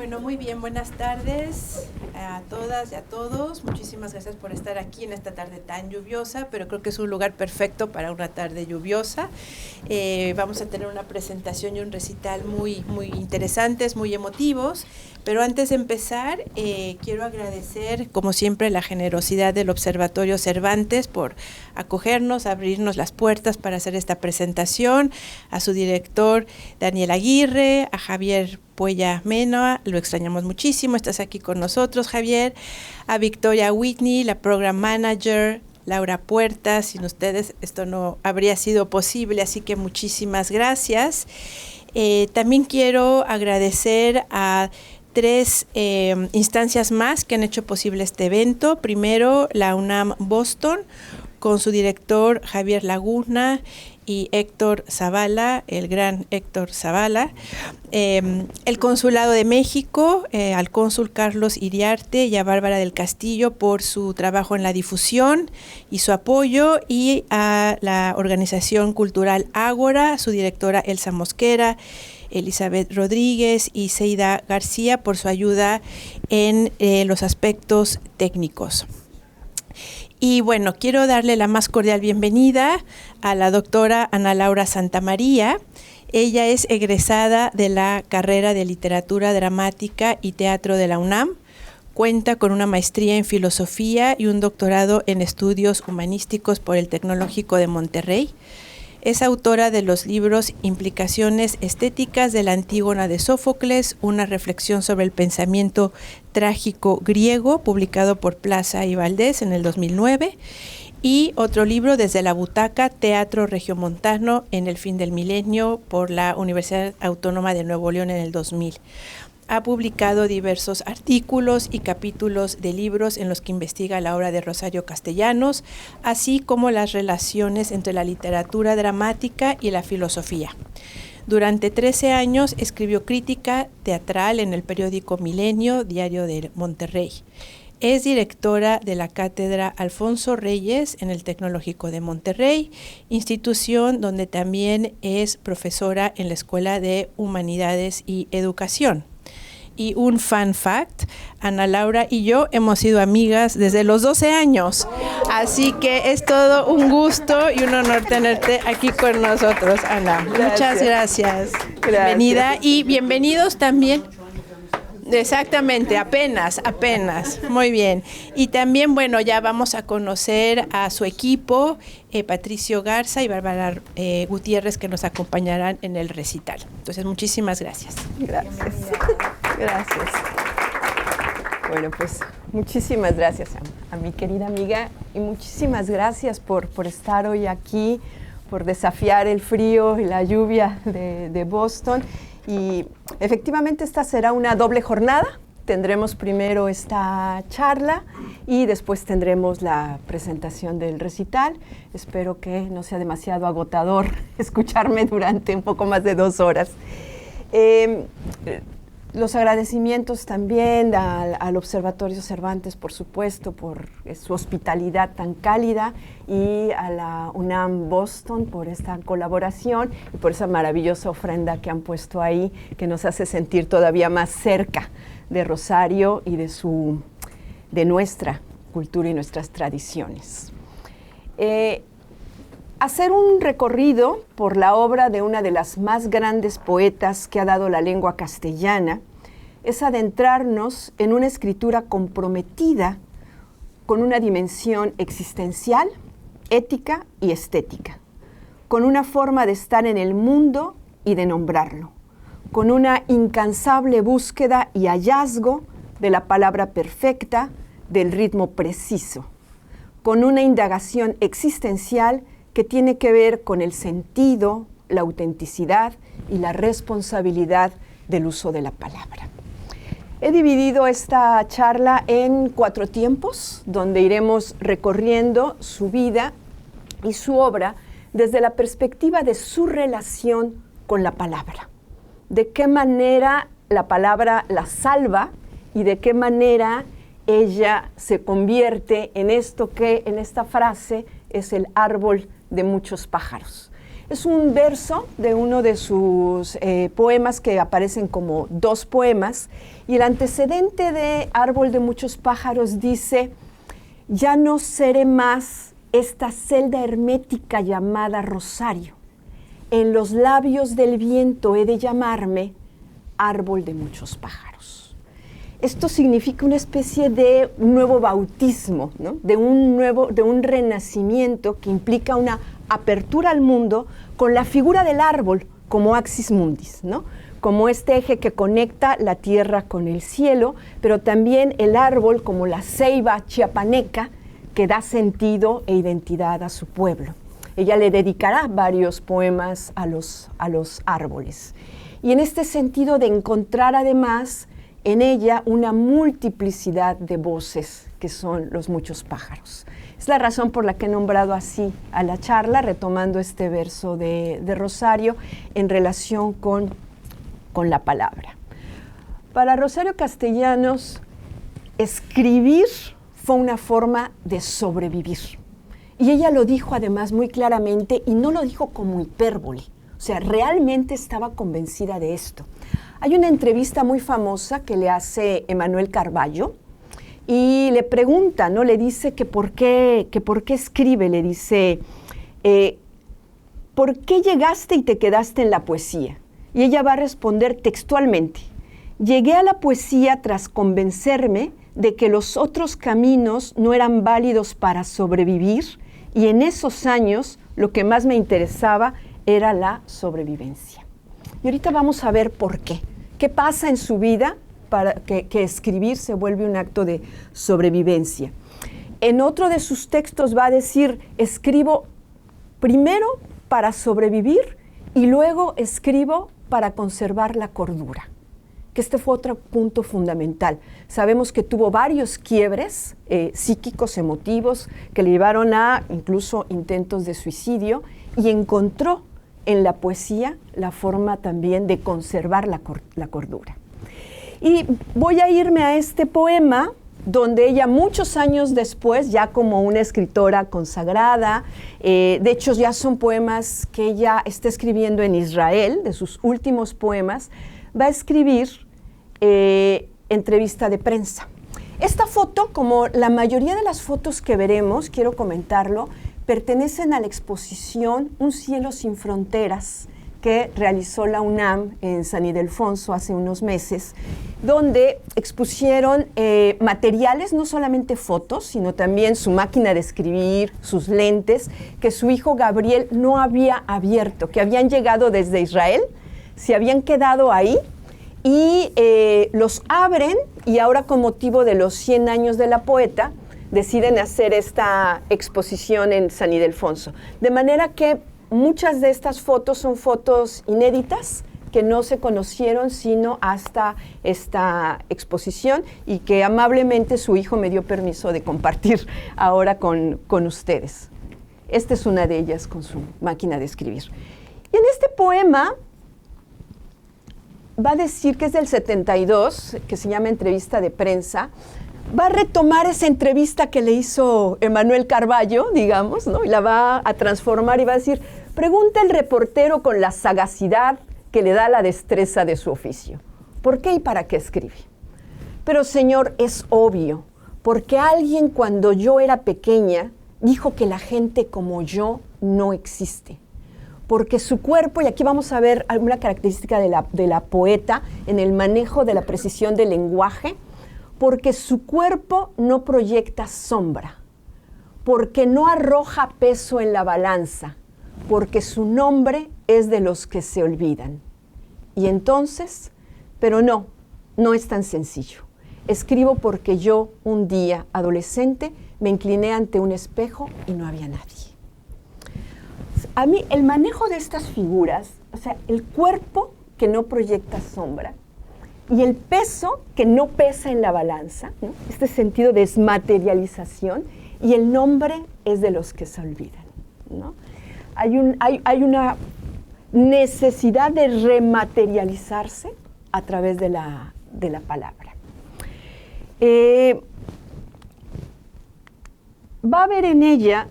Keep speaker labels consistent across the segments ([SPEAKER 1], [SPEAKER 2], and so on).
[SPEAKER 1] Bueno, muy bien, buenas tardes a todas y a todos. Muchísimas gracias por estar aquí en esta tarde tan lluviosa, pero creo que es un lugar perfecto para una tarde lluviosa. Vamos a tener una presentación y un recital muy interesantes, muy emotivos, pero antes de empezar, quiero agradecer, como siempre, la generosidad del Observatorio Cervantes por acogernos, abrirnos las puertas para hacer esta presentación, a su director Daniel Aguirre, a Javier Puella Mena, lo extrañamos muchísimo, estás aquí con nosotros, Javier, a Victoria Whitney, la Program Manager, Laura Puerta, sin ustedes esto no habría sido posible, así que muchísimas gracias. También quiero agradecer a tres instancias más que han hecho posible este evento. Primero, la UNAM Boston, con su director Javier Laguna y Héctor Zavala, el gran Héctor Zavala, el Consulado de México, al cónsul Carlos Iriarte y a Bárbara del Castillo por su trabajo en la difusión y su apoyo, y a la Organización Cultural Ágora, su directora Elsa Mosquera, Elizabeth Rodríguez y Seida García por su ayuda en los aspectos técnicos. Y bueno, quiero darle la más cordial bienvenida a la doctora Ana Laura Santamaría. Ella es egresada de la carrera de Literatura Dramática y Teatro de la UNAM. Cuenta con una maestría en Filosofía y un doctorado en Estudios Humanísticos por el Tecnológico de Monterrey. Es autora de los libros Implicaciones estéticas de la Antígona de Sófocles, una reflexión sobre el pensamiento trágico griego, publicado por Plaza y Valdés en el 2009, y otro libro, Desde la butaca, Teatro Regiomontano en el fin del milenio, por la Universidad Autónoma de Nuevo León en el 2000. Ha publicado diversos artículos y capítulos de libros en los que investiga la obra de Rosario Castellanos, así como las relaciones entre la literatura dramática y la filosofía. Durante 13 años escribió crítica teatral en el periódico Milenio, Diario de Monterrey. Es directora de la Cátedra Alfonso Reyes en el Tecnológico de Monterrey, institución donde también es profesora en la Escuela de Humanidades y Educación. Y un fun fact, Ana Laura y yo hemos sido amigas desde los 12 años, así que es todo un gusto y un honor tenerte aquí con nosotros, Ana. Gracias. Muchas gracias. Bienvenida y bienvenidos también. Exactamente, apenas. Muy bien. Y también, bueno, ya vamos a conocer a su equipo, Patricio Garza y Bárbara Gutiérrez, que nos acompañarán en el recital. Entonces, muchísimas gracias.
[SPEAKER 2] Gracias. Bueno, pues muchísimas gracias a mi querida amiga y muchísimas gracias por estar hoy aquí, por desafiar el frío y la lluvia de Boston. Y efectivamente esta será una doble jornada. Tendremos primero esta charla y después tendremos la presentación del recital. Espero que no sea demasiado agotador escucharme durante un poco más de 2 horas. Los agradecimientos también al Observatorio Cervantes, por supuesto, por su hospitalidad tan cálida, y a la UNAM Boston por esta colaboración y por esa maravillosa ofrenda que han puesto ahí, que nos hace sentir todavía más cerca de Rosario y de nuestra cultura y nuestras tradiciones. Hacer un recorrido por la obra de una de las más grandes poetas que ha dado la lengua castellana es adentrarnos en una escritura comprometida con una dimensión existencial, ética y estética, con una forma de estar en el mundo y de nombrarlo, con una incansable búsqueda y hallazgo de la palabra perfecta, del ritmo preciso, con una indagación existencial que tiene que ver con el sentido, la autenticidad y la responsabilidad del uso de la palabra. He dividido esta charla en 4 tiempos, donde iremos recorriendo su vida y su obra desde la perspectiva de su relación con la palabra. De qué manera la palabra la salva y de qué manera ella se convierte en esto que en esta frase es el árbol de muchos pájaros. Es un verso de uno de sus poemas que aparecen como 2 poemas, y el antecedente de Árbol de muchos pájaros dice: ya no seré más esta celda hermética llamada Rosario. En los labios del viento he de llamarme árbol de muchos pájaros. Esto significa una especie de un nuevo bautismo, ¿no? de un renacimiento que implica una apertura al mundo con la figura del árbol como axis mundis, ¿no? Como este eje que conecta la tierra con el cielo, pero también el árbol como la ceiba chiapaneca que da sentido e identidad a su pueblo. Ella le dedicará varios poemas a los árboles. Y en este sentido de encontrar además en ella una multiplicidad de voces que son los muchos pájaros. Es la razón por la que he nombrado así a la charla, retomando este verso de Rosario en relación con la palabra. Para Rosario Castellanos, escribir fue una forma de sobrevivir. Y ella lo dijo además muy claramente, y no lo dijo como hipérbole. O sea, realmente estaba convencida de esto. Hay una entrevista muy famosa que le hace Emanuel Carballo y le pregunta, ¿no? Le dice que por qué escribe, le dice, ¿por qué llegaste y te quedaste en la poesía? Y ella va a responder textualmente: llegué a la poesía tras convencerme de que los otros caminos no eran válidos para sobrevivir, y en esos años lo que más me interesaba era la sobrevivencia. Y ahorita vamos a ver por qué. ¿Qué pasa en su vida para que escribir se vuelve un acto de sobrevivencia? En otro de sus textos va a decir: escribo primero para sobrevivir y luego escribo para conservar la cordura. Que este fue otro punto fundamental. Sabemos que tuvo varios quiebres psíquicos, emotivos, que le llevaron a incluso intentos de suicidio, y encontró en la poesía la forma también de conservar la cordura. Y voy a irme a este poema donde ella muchos años después, ya como una escritora consagrada, de hecho ya son poemas que ella está escribiendo en Israel, de sus últimos poemas, va a escribir entrevista de prensa. Esta foto, como la mayoría de las fotos que veremos, quiero comentarlo, pertenecen a la exposición Un cielo sin fronteras que realizó la UNAM en San Ildefonso hace unos meses, donde expusieron materiales, no solamente fotos, sino también su máquina de escribir, sus lentes, que su hijo Gabriel no había abierto, que habían llegado desde Israel, se habían quedado ahí, y los abren, y ahora con motivo de los 100 años de la poeta, deciden hacer esta exposición en San Ildefonso. De manera que muchas de estas fotos son fotos inéditas que no se conocieron sino hasta esta exposición, y que amablemente su hijo me dio permiso de compartir ahora con ustedes. Esta es una de ellas con su máquina de escribir. Y en este poema va a decir que es del 72, que se llama Entrevista de Prensa. Va a retomar esa entrevista que le hizo Emanuel Carballo, digamos, ¿no? Y la va a transformar y va a decir: pregunta el reportero con la sagacidad que le da la destreza de su oficio, ¿por qué y para qué escribe? Pero, señor, es obvio, porque alguien cuando yo era pequeña dijo que la gente como yo no existe. Porque su cuerpo, y aquí vamos a ver alguna característica de la poeta en el manejo de la precisión del lenguaje, porque su cuerpo no proyecta sombra, porque no arroja peso en la balanza, porque su nombre es de los que se olvidan. Y entonces, pero no es tan sencillo. Escribo porque yo, un día, adolescente, me incliné ante un espejo y no había nadie. A mí, el manejo de estas figuras, o sea, el cuerpo que no proyecta sombra, y el peso que no pesa en la balanza, ¿no? Este sentido de desmaterialización, y el nombre es de los que se olvidan, ¿no? Hay una necesidad de rematerializarse a través de la palabra. Va a haber en ella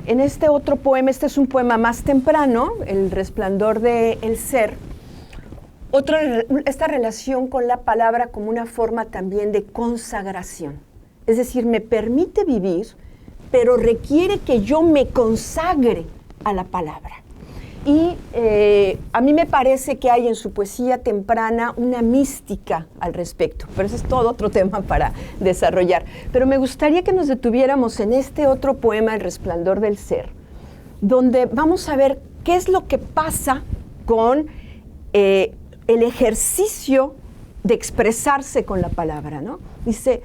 [SPEAKER 2] En este otro poema, este es un poema más temprano, El resplandor del ser, esta relación con la palabra como una forma también de consagración. Es decir, me permite vivir, pero requiere que yo me consagre a la palabra. Y a mí me parece que hay en su poesía temprana una mística al respecto, pero ese es todo otro tema para desarrollar. Pero me gustaría que nos detuviéramos en este otro poema, El resplandor del ser, donde vamos a ver qué es lo que pasa con el ejercicio de expresarse con la palabra, ¿no? Dice,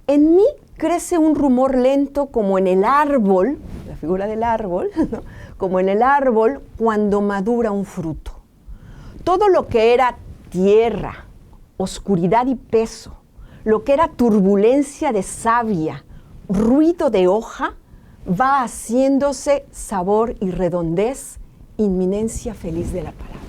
[SPEAKER 2] en mí crece un rumor lento como en el árbol, la figura del árbol, ¿no? Como en el árbol cuando madura un fruto. Todo lo que era tierra, oscuridad y peso, lo que era turbulencia de savia, ruido de hoja, va haciéndose sabor y redondez, inminencia feliz de la palabra.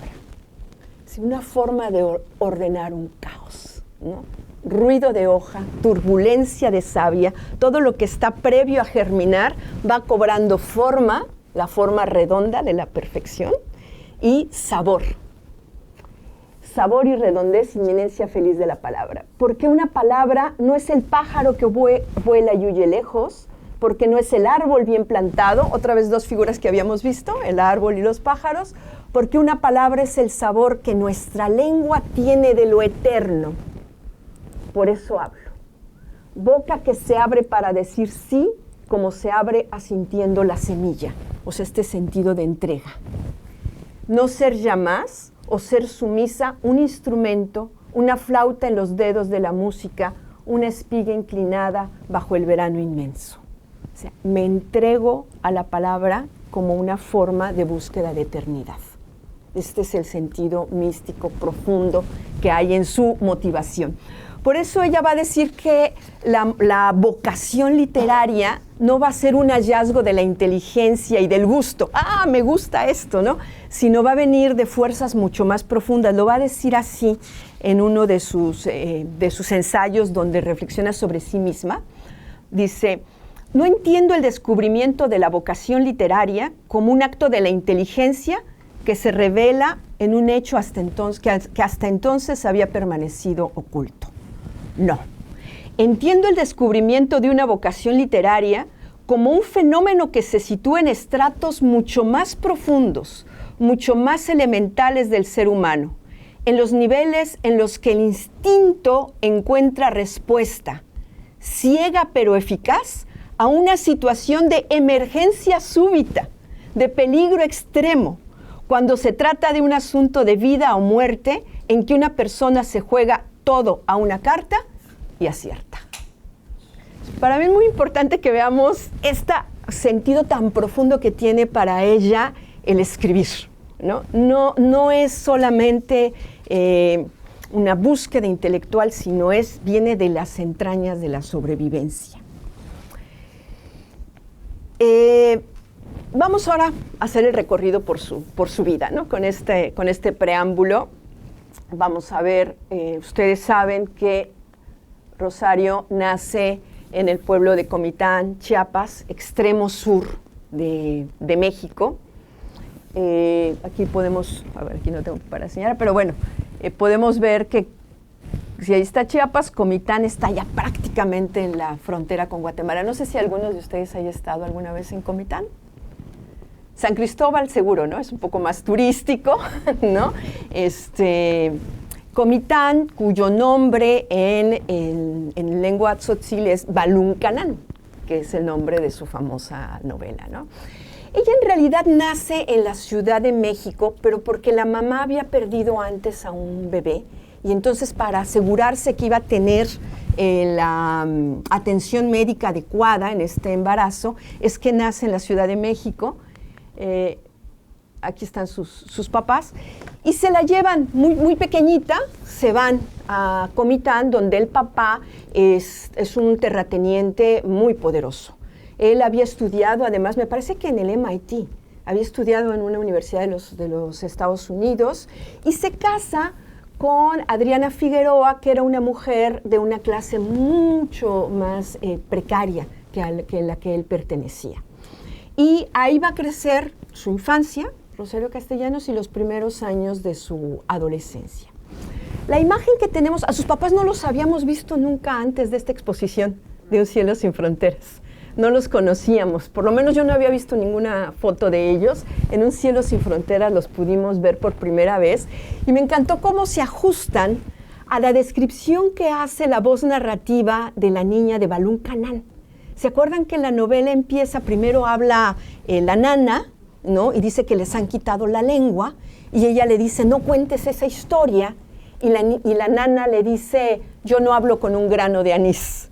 [SPEAKER 2] Es una forma de ordenar un caos, ¿no? Ruido de hoja, turbulencia de savia, todo lo que está previo a germinar va cobrando forma, la forma redonda de la perfección, y sabor. Sabor y redondez, inminencia feliz de la palabra. Porque una palabra no es el pájaro que vuela y huye lejos, porque no es el árbol bien plantado, otra vez dos figuras que habíamos visto, el árbol y los pájaros, porque una palabra es el sabor que nuestra lengua tiene de lo eterno. Por eso hablo. Boca que se abre para decir sí, como se abre asintiendo la semilla, o sea, este sentido de entrega. No ser ya más, o ser sumisa, un instrumento, una flauta en los dedos de la música, una espiga inclinada bajo el verano inmenso. O sea, me entrego a la palabra como una forma de búsqueda de eternidad. Este es el sentido místico profundo que hay en su motivación. Por eso ella va a decir que la vocación literaria no va a ser un hallazgo de la inteligencia y del gusto. ¡Ah, me gusta esto!, ¿no? Sino va a venir de fuerzas mucho más profundas. Lo va a decir así en uno de sus ensayos donde reflexiona sobre sí misma. Dice, no entiendo el descubrimiento de la vocación literaria como un acto de la inteligencia que se revela en un hecho que hasta entonces había permanecido oculto. No. Entiendo el descubrimiento de una vocación literaria como un fenómeno que se sitúa en estratos mucho más profundos, mucho más elementales del ser humano, en los niveles en los que el instinto encuentra respuesta, ciega pero eficaz, a una situación de emergencia súbita, de peligro extremo, cuando se trata de un asunto de vida o muerte en que una persona se juega todo a una carta y acierta. Para mí es muy importante que veamos este sentido tan profundo que tiene para ella el escribir, ¿no? No es solamente una búsqueda intelectual, sino viene de las entrañas de la sobrevivencia. Vamos ahora a hacer el recorrido por su vida, ¿no? Con este preámbulo. Vamos a ver, ustedes saben que Rosario nace en el pueblo de Comitán, Chiapas, extremo sur de México. Aquí podemos, a ver, aquí no tengo para señalar, pero bueno, podemos ver que si ahí está Chiapas, Comitán está ya prácticamente en la frontera con Guatemala. No sé si algunos de ustedes haya estado alguna vez en Comitán. San Cristóbal seguro, ¿no? Es un poco más turístico, ¿no? Comitán, cuyo nombre en lengua tzotzil es Baluncanán, que es el nombre de su famosa novela, ¿no? Ella en realidad nace en la Ciudad de México, pero porque la mamá había perdido antes a un bebé, y entonces para asegurarse que iba a tener la atención médica adecuada en este embarazo, es que nace en la Ciudad de México. Aquí están sus papás, y se la llevan muy pequeñita, se van a Comitán, donde el papá es un terrateniente muy poderoso. Él había estudiado, además, me parece que en el MIT, había estudiado en una universidad de los Estados Unidos, y se casa con Adriana Figueroa, que era una mujer de una clase mucho más precaria que la que él pertenecía. Y ahí va a crecer su infancia, Rosario Castellanos, y los primeros años de su adolescencia. La imagen que tenemos, a sus papás no los habíamos visto nunca antes de esta exposición de Un cielo sin fronteras. No los conocíamos, por lo menos yo no había visto ninguna foto de ellos. En Un cielo sin fronteras los pudimos ver por primera vez y me encantó cómo se ajustan a la descripción que hace la voz narrativa de la niña de Balún Canán. ¿Se acuerdan que la novela empieza, primero habla la nana, ¿no? Y dice que les han quitado la lengua y ella le dice, no cuentes esa historia, y la nana le dice, yo no hablo con un grano de anís.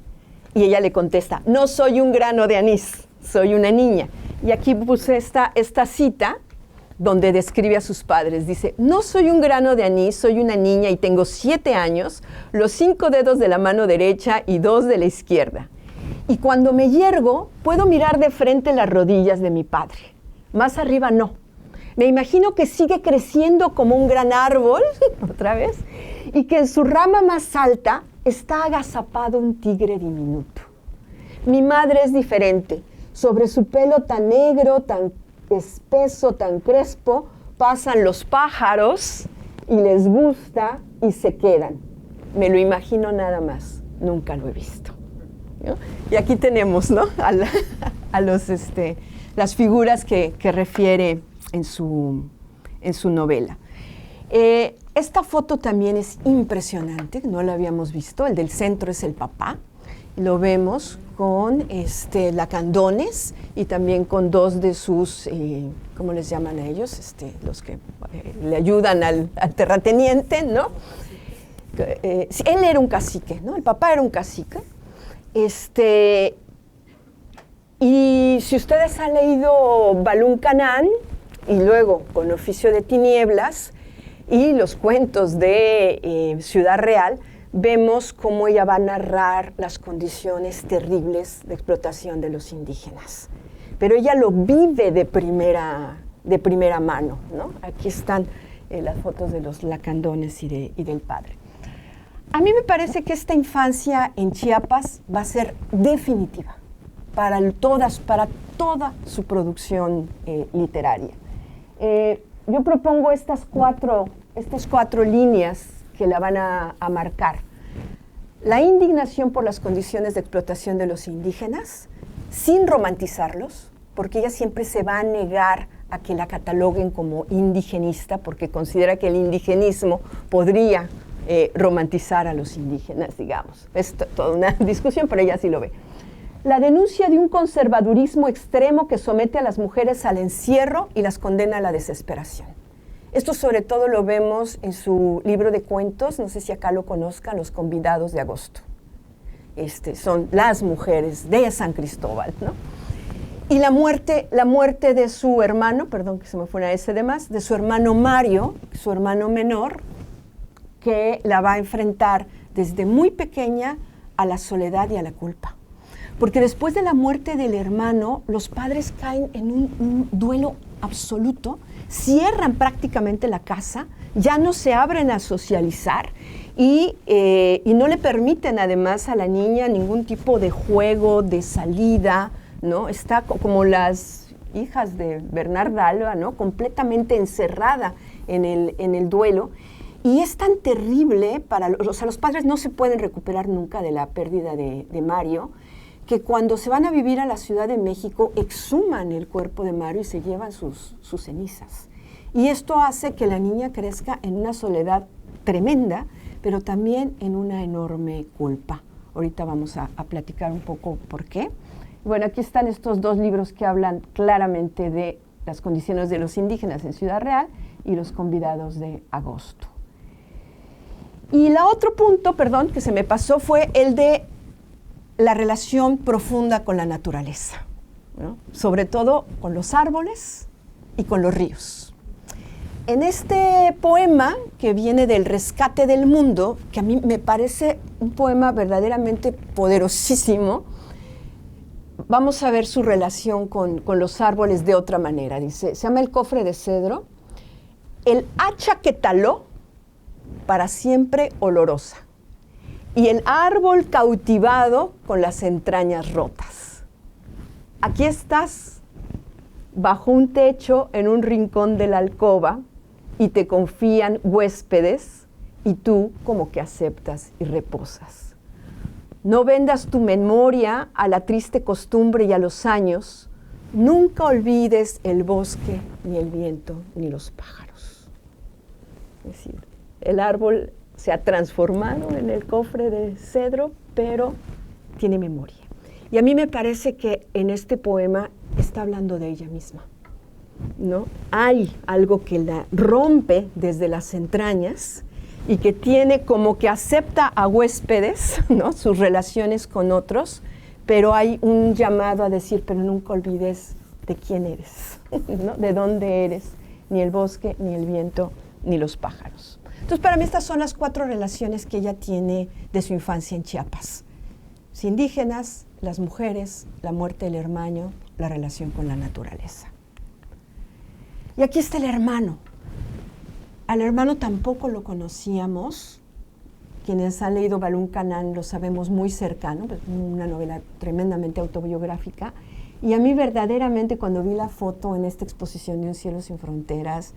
[SPEAKER 2] Y ella le contesta, no soy un grano de anís, soy una niña. Y aquí puse esta cita donde describe a sus padres. Dice, no soy un grano de anís, soy una niña y tengo 7 años, los 5 dedos de la mano derecha y 2 de la izquierda. Y cuando me yergo, puedo mirar de frente las rodillas de mi padre. Más arriba no. Me imagino que sigue creciendo como un gran árbol, otra vez, y que en su rama más alta está agazapado un tigre diminuto. Mi madre es diferente. Sobre su pelo tan negro, tan espeso, tan crespo, pasan los pájaros y les gusta y se quedan. Me lo imagino nada más. Nunca lo he visto, ¿no? Y aquí tenemos, ¿no? Las figuras que refiere en su novela. Esta foto también es impresionante, no la habíamos visto. El del centro es el papá. Lo vemos con lacandones y también con 2 de sus, ¿cómo les llaman a ellos? Los que le ayudan al terrateniente, ¿no? Él era un cacique, ¿no? El papá era un cacique. Y si ustedes han leído Balún Canán y luego Con oficio de tinieblas y los cuentos de Ciudad Real, vemos cómo ella va a narrar las condiciones terribles de explotación de los indígenas. Pero ella lo vive de primera mano, ¿no? Aquí están las fotos de los lacandones y del padre. A mí me parece que esta infancia en Chiapas va a ser definitiva para toda su producción literaria. Yo propongo estas cuatro líneas que la van a marcar. La indignación por las condiciones de explotación de los indígenas, sin romantizarlos, porque ella siempre se va a negar a que la cataloguen como indigenista, porque considera que el indigenismo podría romantizar a los indígenas, digamos. Es toda una discusión, pero ella sí lo ve. La denuncia de un conservadurismo extremo que somete a las mujeres al encierro y las condena a la desesperación. Esto sobre todo lo vemos en su libro de cuentos, no sé si acá lo conozcan, Los convidados de agosto. Son las mujeres de San Cristóbal, ¿no? Y la muerte de su hermano, perdón que se me fue una S de más, de su hermano Mario, su hermano menor, que la va a enfrentar desde muy pequeña a la soledad y a la culpa. Porque después de la muerte del hermano, los padres caen en un duelo absoluto, cierran prácticamente la casa, ya no se abren a socializar y no le permiten además a la niña ningún tipo de juego, de salida, ¿no? Está como las hijas de Bernarda Alba, ¿no? Completamente encerrada en el duelo. Y es tan terrible los padres no se pueden recuperar nunca de la pérdida de Mario, que cuando se van a vivir a la Ciudad de México exhuman el cuerpo de Mario y se llevan sus cenizas. Y esto hace que la niña crezca en una soledad tremenda, pero también en una enorme culpa. Ahorita vamos a platicar un poco por qué. Bueno, aquí están estos 2 libros que hablan claramente de las condiciones de los indígenas en Ciudad Real y Los convidados de agosto. Y el otro punto, perdón, que se me pasó fue el de la relación profunda con la naturaleza, ¿no? Sobre todo con los árboles y con los ríos. En este poema que viene del Rescate del Mundo, que a mí me parece un poema verdaderamente poderosísimo, vamos a ver su relación con los árboles de otra manera. Dice, se llama El cofre de cedro, el hacha que taló, para siempre olorosa, y el árbol cautivado con las entrañas rotas. Aquí estás, bajo un techo en un rincón de la alcoba y te confían huéspedes y tú como que aceptas y reposas. No vendas tu memoria a la triste costumbre y a los años. Nunca olvides el bosque, ni el viento, ni los pájaros. Es decir, el árbol se ha transformado en el cofre de cedro, pero tiene memoria. Y a mí me parece que en este poema está hablando de ella misma, ¿no? Hay algo que la rompe desde las entrañas y que tiene como que acepta a huéspedes, ¿no? Sus relaciones con otros, pero hay un llamado a decir, pero nunca olvides de quién eres, ¿no? De dónde eres, ni el bosque, ni el viento, ni los pájaros. Entonces, para mí estas son las 4 relaciones que ella tiene de su infancia en Chiapas. Los indígenas, las mujeres, la muerte del hermano, la relación con la naturaleza. Y aquí está el hermano. Al hermano tampoco lo conocíamos. Quienes han leído Balún Canán lo sabemos muy cercano, pues una novela tremendamente autobiográfica. Y a mí verdaderamente cuando vi la foto en esta exposición de Un cielo sin fronteras,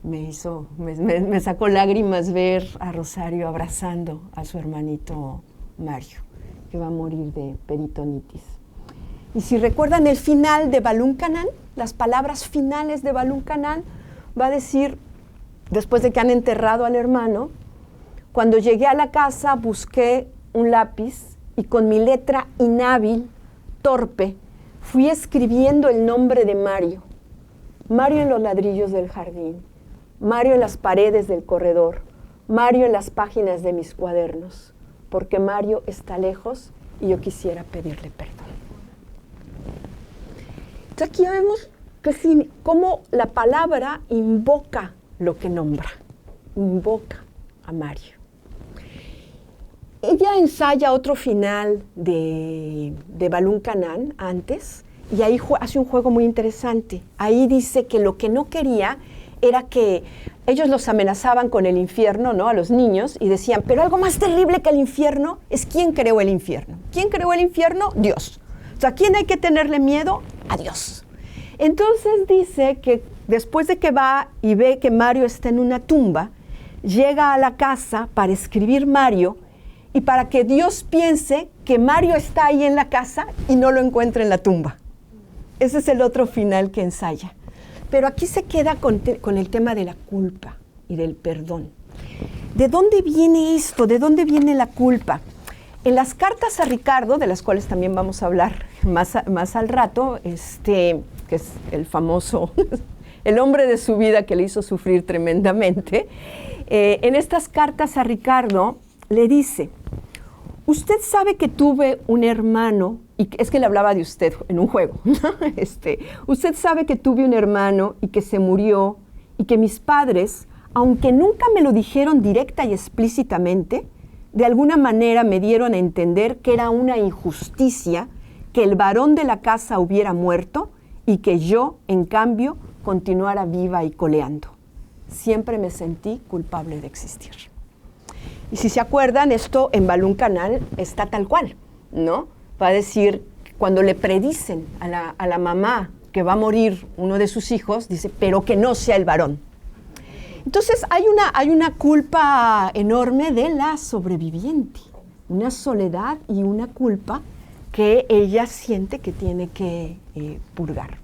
[SPEAKER 2] me sacó lágrimas ver a Rosario abrazando a su hermanito Mario, que va a morir de peritonitis. Y si recuerdan el final de Balún Canán, las palabras finales de Balún Canán, va a decir, después de que han enterrado al hermano, cuando llegué a la casa busqué un lápiz y con mi letra inhábil, torpe, fui escribiendo el nombre de Mario. Mario en los ladrillos del jardín, Mario en las paredes del corredor, Mario en las páginas de mis cuadernos, porque Mario está lejos y yo quisiera pedirle perdón. Entonces aquí vemos que cómo la palabra invoca lo que nombra, invoca a Mario. Ella ensaya otro final de Balún Canán antes, y ahí hace un juego muy interesante. Ahí dice que lo que no quería era que ellos los amenazaban con el infierno, ¿no? A los niños, y decían, pero algo más terrible que el infierno es ¿quién creó el infierno? ¿Quién creó el infierno? Dios. O sea, ¿a quién hay que tenerle miedo? A Dios. Entonces dice que después de que va y ve que Mario está en una tumba, llega a la casa para escribir Mario y para que Dios piense que Mario está ahí en la casa y no lo encuentra en la tumba. Ese es el otro final que ensaya. Pero aquí se queda con el tema de la culpa y del perdón. ¿De dónde viene esto? ¿De dónde viene la culpa? En las cartas a Ricardo, de las cuales también vamos a hablar más al rato, que es el famoso, el hombre de su vida que le hizo sufrir tremendamente, en estas cartas a Ricardo le dice, usted sabe que tuve un hermano, y es que le hablaba de usted en un juego, usted sabe que tuve un hermano y que se murió, y que mis padres, aunque nunca me lo dijeron directa y explícitamente, de alguna manera me dieron a entender que era una injusticia que el varón de la casa hubiera muerto y que yo, en cambio, continuara viva y coleando. Siempre me sentí culpable de existir. Y si se acuerdan, esto en Balún Canán está tal cual, ¿no? Va a decir, cuando le predicen a la mamá que va a morir uno de sus hijos, dice, pero que no sea el varón. Entonces hay una culpa enorme de la sobreviviente, una soledad y una culpa que ella siente que tiene que purgar.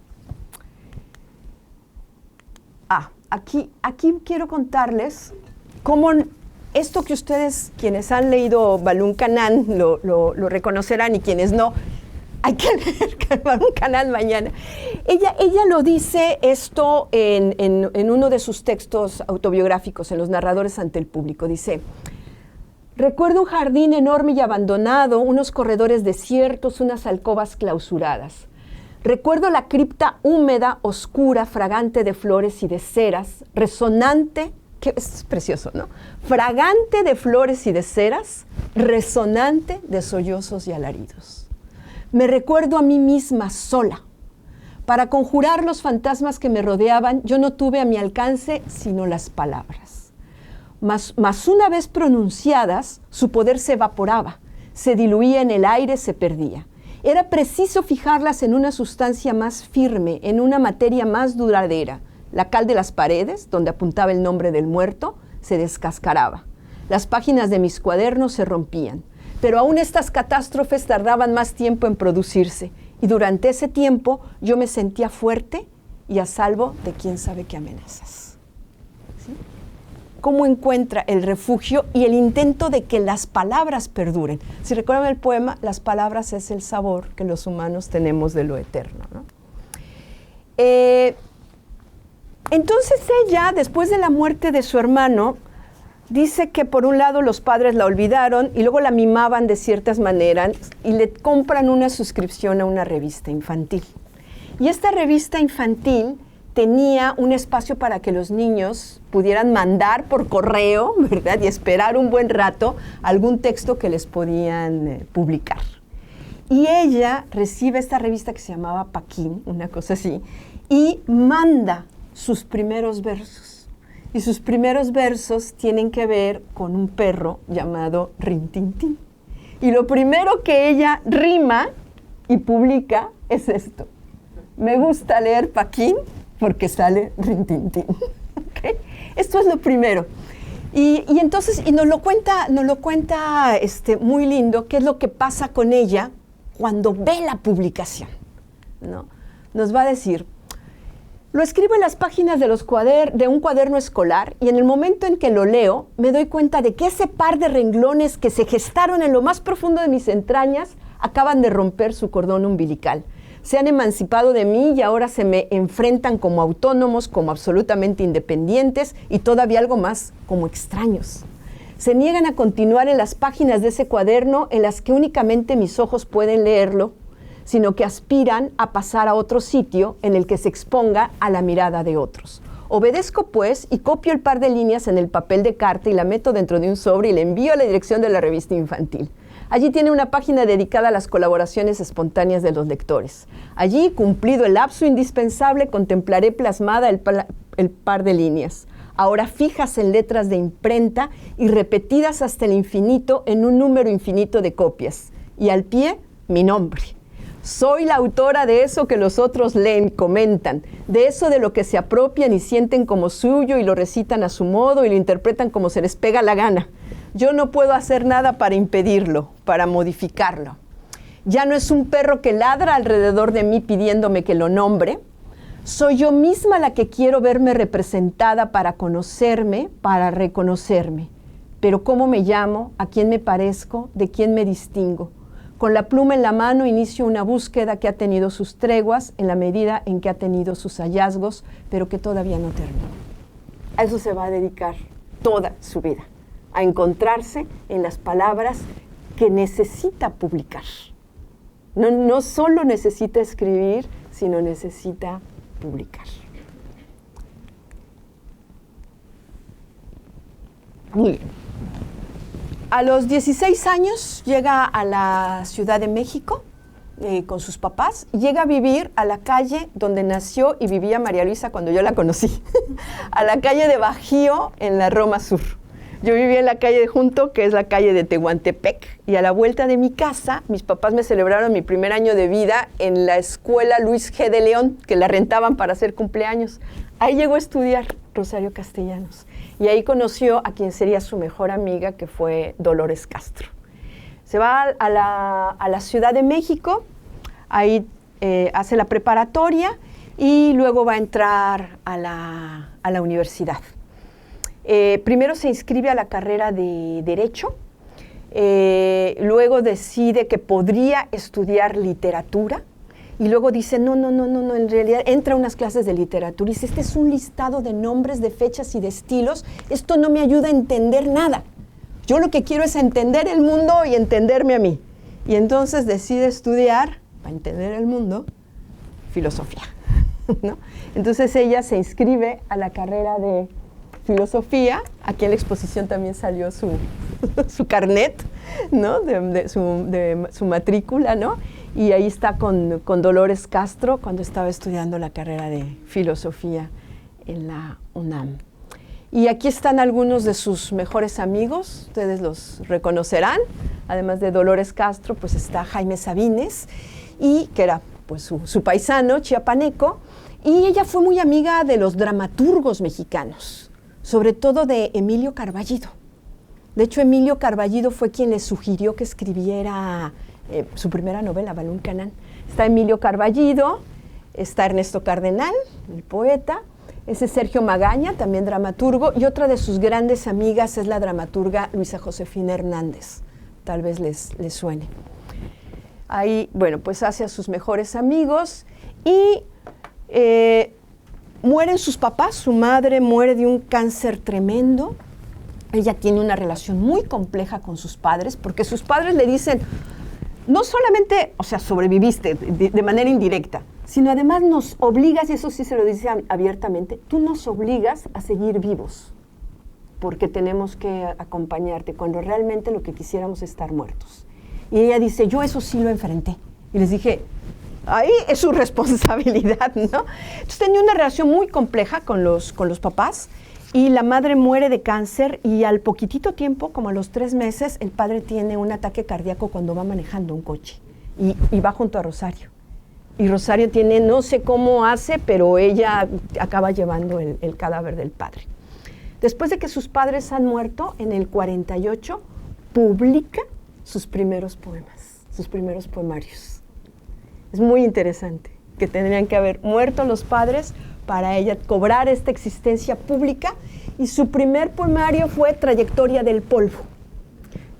[SPEAKER 2] Aquí quiero contarles cómo esto que ustedes, quienes han leído Balún Canán, lo reconocerán, y quienes no, hay que leer Balún Canán mañana. Ella lo dice esto en uno de sus textos autobiográficos, en Los narradores ante el público. Dice, recuerdo un jardín enorme y abandonado, unos corredores desiertos, unas alcobas clausuradas. Recuerdo la cripta húmeda, oscura, fragante de flores y de ceras, resonante, que es precioso, ¿no? Fragante de flores y de ceras, resonante de sollozos y alaridos. Me recuerdo a mí misma sola. Para conjurar los fantasmas que me rodeaban, yo no tuve a mi alcance sino las palabras. Mas una vez pronunciadas, su poder se evaporaba, se diluía en el aire, se perdía. Era preciso fijarlas en una sustancia más firme, en una materia más duradera. La cal de las paredes, donde apuntaba el nombre del muerto, se descascaraba. Las páginas de mis cuadernos se rompían. Pero aún estas catástrofes tardaban más tiempo en producirse. Y durante ese tiempo yo me sentía fuerte y a salvo de quién sabe qué amenazas. ¿Sí? ¿Cómo encuentra el refugio y el intento de que las palabras perduren? Si recuerdan el poema, las palabras es el sabor que los humanos tenemos de lo eterno, ¿no? Entonces ella, después de la muerte de su hermano, dice que por un lado los padres la olvidaron y luego la mimaban de ciertas maneras y le compran una suscripción a una revista infantil. Y esta revista infantil tenía un espacio para que los niños pudieran mandar por correo, ¿verdad? Y esperar un buen rato algún texto que les podían publicar. Y ella recibe esta revista que se llamaba Paquín, una cosa así, y manda sus primeros versos. Y sus primeros versos tienen que ver con un perro llamado Rintintín. Y lo primero que ella rima y publica es esto. Me gusta leer Paquín porque sale Rintintín. ¿Okay? Esto es lo primero. Y entonces nos lo cuenta muy lindo qué es lo que pasa con ella cuando ve la publicación, ¿no? Nos va a decir: lo escribo en las páginas de un cuaderno escolar y en el momento en que lo leo me doy cuenta de que ese par de renglones que se gestaron en lo más profundo de mis entrañas acaban de romper su cordón umbilical. Se han emancipado de mí y ahora se me enfrentan como autónomos, como absolutamente independientes y todavía algo más, como extraños. Se niegan a continuar en las páginas de ese cuaderno en las que únicamente mis ojos pueden leerlo, sino que aspiran a pasar a otro sitio en el que se exponga a la mirada de otros. Obedezco, pues, y copio el par de líneas en el papel de carta y la meto dentro de un sobre y la envío a la dirección de la revista infantil. Allí tiene una página dedicada a las colaboraciones espontáneas de los lectores. Allí, cumplido el lapso indispensable, contemplaré plasmada el par de líneas, ahora fijas en letras de imprenta y repetidas hasta el infinito en un número infinito de copias. Y al pie, mi nombre. Soy la autora de eso que los otros leen, comentan, de eso de lo que se apropian y sienten como suyo y lo recitan a su modo y lo interpretan como se les pega la gana. Yo no puedo hacer nada para impedirlo, para modificarlo. Ya no es un perro que ladra alrededor de mí pidiéndome que lo nombre. Soy yo misma la que quiero verme representada para conocerme, para reconocerme. Pero ¿cómo me llamo? ¿A quién me parezco? ¿De quién me distingo? Con la pluma en la mano inicio una búsqueda que ha tenido sus treguas en la medida en que ha tenido sus hallazgos, pero que todavía no termina. A eso se va a dedicar toda su vida, a encontrarse en las palabras que necesita publicar. No solo necesita escribir, sino necesita publicar. Muy bien. A los 16 años llega a la Ciudad de México con sus papás, llega a vivir a la calle donde nació y vivía María Luisa cuando yo la conocí, a la calle de Bajío en la Roma Sur. Yo vivía en la calle de Junto, que es la calle de Tehuantepec, y a la vuelta de mi casa, mis papás me celebraron mi primer año de vida en la escuela Luis G. de León, que la rentaban para hacer cumpleaños. Ahí llegó a estudiar Rosario Castellanos. Y ahí conoció a quien sería su mejor amiga, que fue Dolores Castro. Se va a la Ciudad de México, ahí hace la preparatoria y luego va a entrar a la universidad. Primero se inscribe a la carrera de Derecho, luego decide que podría estudiar literatura, y luego dice, no, en realidad entra a unas clases de literatura y dice, este es un listado de nombres, de fechas y de estilos, esto no me ayuda a entender nada. Yo lo que quiero es entender el mundo y entenderme a mí. Y entonces decide estudiar, para entender el mundo, filosofía, ¿no? Entonces ella se inscribe a la carrera de filosofía, aquí en la exposición también salió su carnet, ¿no? de su matrícula, ¿no? Y ahí está con Dolores Castro cuando estaba estudiando la carrera de filosofía en la UNAM. Y aquí están algunos de sus mejores amigos, ustedes los reconocerán. además de Dolores Castro, pues está Jaime Sabines, y que era pues su paisano chiapaneco, y ella fue muy amiga de los dramaturgos mexicanos, sobre todo de Emilio Carballido. De hecho, Emilio Carballido fue quien le sugirió que escribiera su primera novela, Balún Canán. Está Emilio Carballido, está Ernesto Cardenal, el poeta, ese es Sergio Magaña, también dramaturgo, y otra de sus grandes amigas es la dramaturga Luisa Josefina Hernández, tal vez les suene. Ahí, bueno, pues hace a sus mejores amigos y mueren sus papás, su madre muere de un cáncer tremendo. Ella tiene una relación muy compleja con sus padres, porque sus padres le dicen, no solamente, o sea, sobreviviste de manera indirecta, sino además nos obligas, y eso sí se lo dicen abiertamente, tú nos obligas a seguir vivos, porque tenemos que acompañarte, cuando realmente lo que quisiéramos es estar muertos. Y ella dice, yo eso sí lo enfrenté. Y les dije, ahí es su responsabilidad, ¿no? Entonces tenía una relación muy compleja con los papás, y la madre muere de cáncer, y al poquitito tiempo, como a los 3 meses, el padre tiene un ataque cardíaco cuando va manejando un coche, y va junto a Rosario. Y Rosario tiene, no sé cómo hace, pero ella acaba llevando el cadáver del padre. Después de que sus padres han muerto, en el 48, publica sus primeros poemas, sus primeros poemarios. Es muy interesante que tendrían que haber muerto los padres para ella cobrar esta existencia pública, y su primer poemario fue Trayectoria del polvo.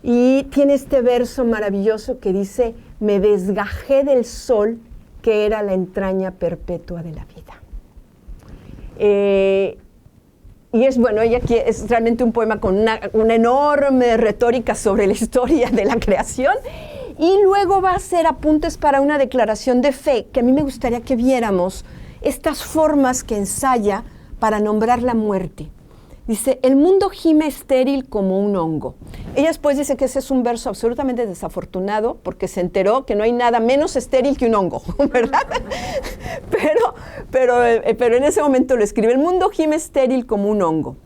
[SPEAKER 2] Y tiene este verso maravilloso que dice, me desgajé del sol que era la entraña perpetua de la vida. Y es, bueno, ella es realmente un poema con una enorme retórica sobre la historia de la creación, y luego va a ser apuntes para una declaración de fe, que a mí me gustaría que viéramos estas formas que ensaya para nombrar la muerte. Dice, el mundo gime estéril como un hongo. Ella después dice que ese es un verso absolutamente desafortunado, porque se enteró que no hay nada menos estéril que un hongo, ¿verdad? pero en ese momento lo escribe, el mundo gime estéril como un hongo.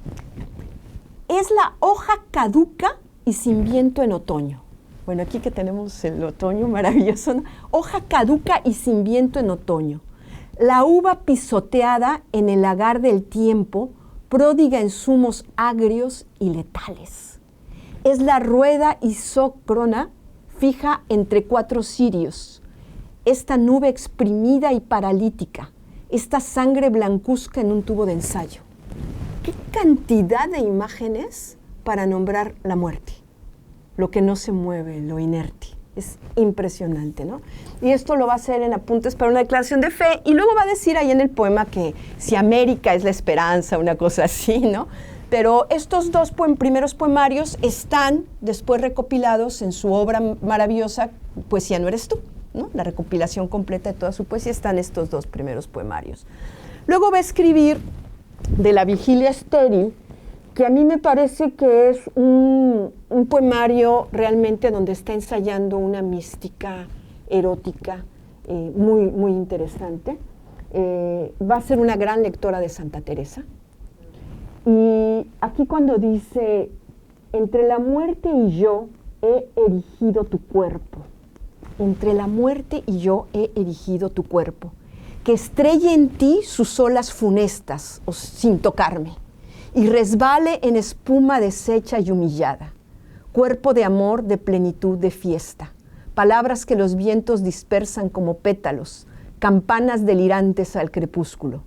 [SPEAKER 2] Es la hoja caduca y sin viento en otoño. Bueno, aquí que tenemos el otoño maravilloso, ¿no? Hoja caduca y sin viento en otoño. La uva pisoteada en el lagar del tiempo, pródiga en zumos agrios y letales. Es la rueda isócrona fija entre 4 cirios. Esta nube exprimida y paralítica, esta sangre blancuzca en un tubo de ensayo. ¿Qué cantidad de imágenes para nombrar la muerte? Lo que no se mueve, lo inerte. Es impresionante, ¿no? Y esto lo va a hacer en apuntes para una declaración de fe, y luego va a decir ahí en el poema que si América es la esperanza, una cosa así, ¿no? Pero estos 2 primeros poemarios están después recopilados en su obra maravillosa, Poesía no eres tú, ¿no? La recopilación completa de toda su poesía están estos 2 primeros poemarios. Luego va a escribir de La vigilia estéril, que a mí me parece que es un poemario realmente donde está ensayando una mística erótica muy, muy interesante. Va a ser una gran lectora de Santa Teresa. Y aquí cuando dice, entre la muerte y yo he erigido tu cuerpo, entre la muerte y yo he erigido tu cuerpo, que estrelle en ti sus olas funestas, o sin tocarme, y resbale en espuma deshecha y humillada, cuerpo de amor, de plenitud, de fiesta, palabras que los vientos dispersan como pétalos, campanas delirantes al crepúsculo,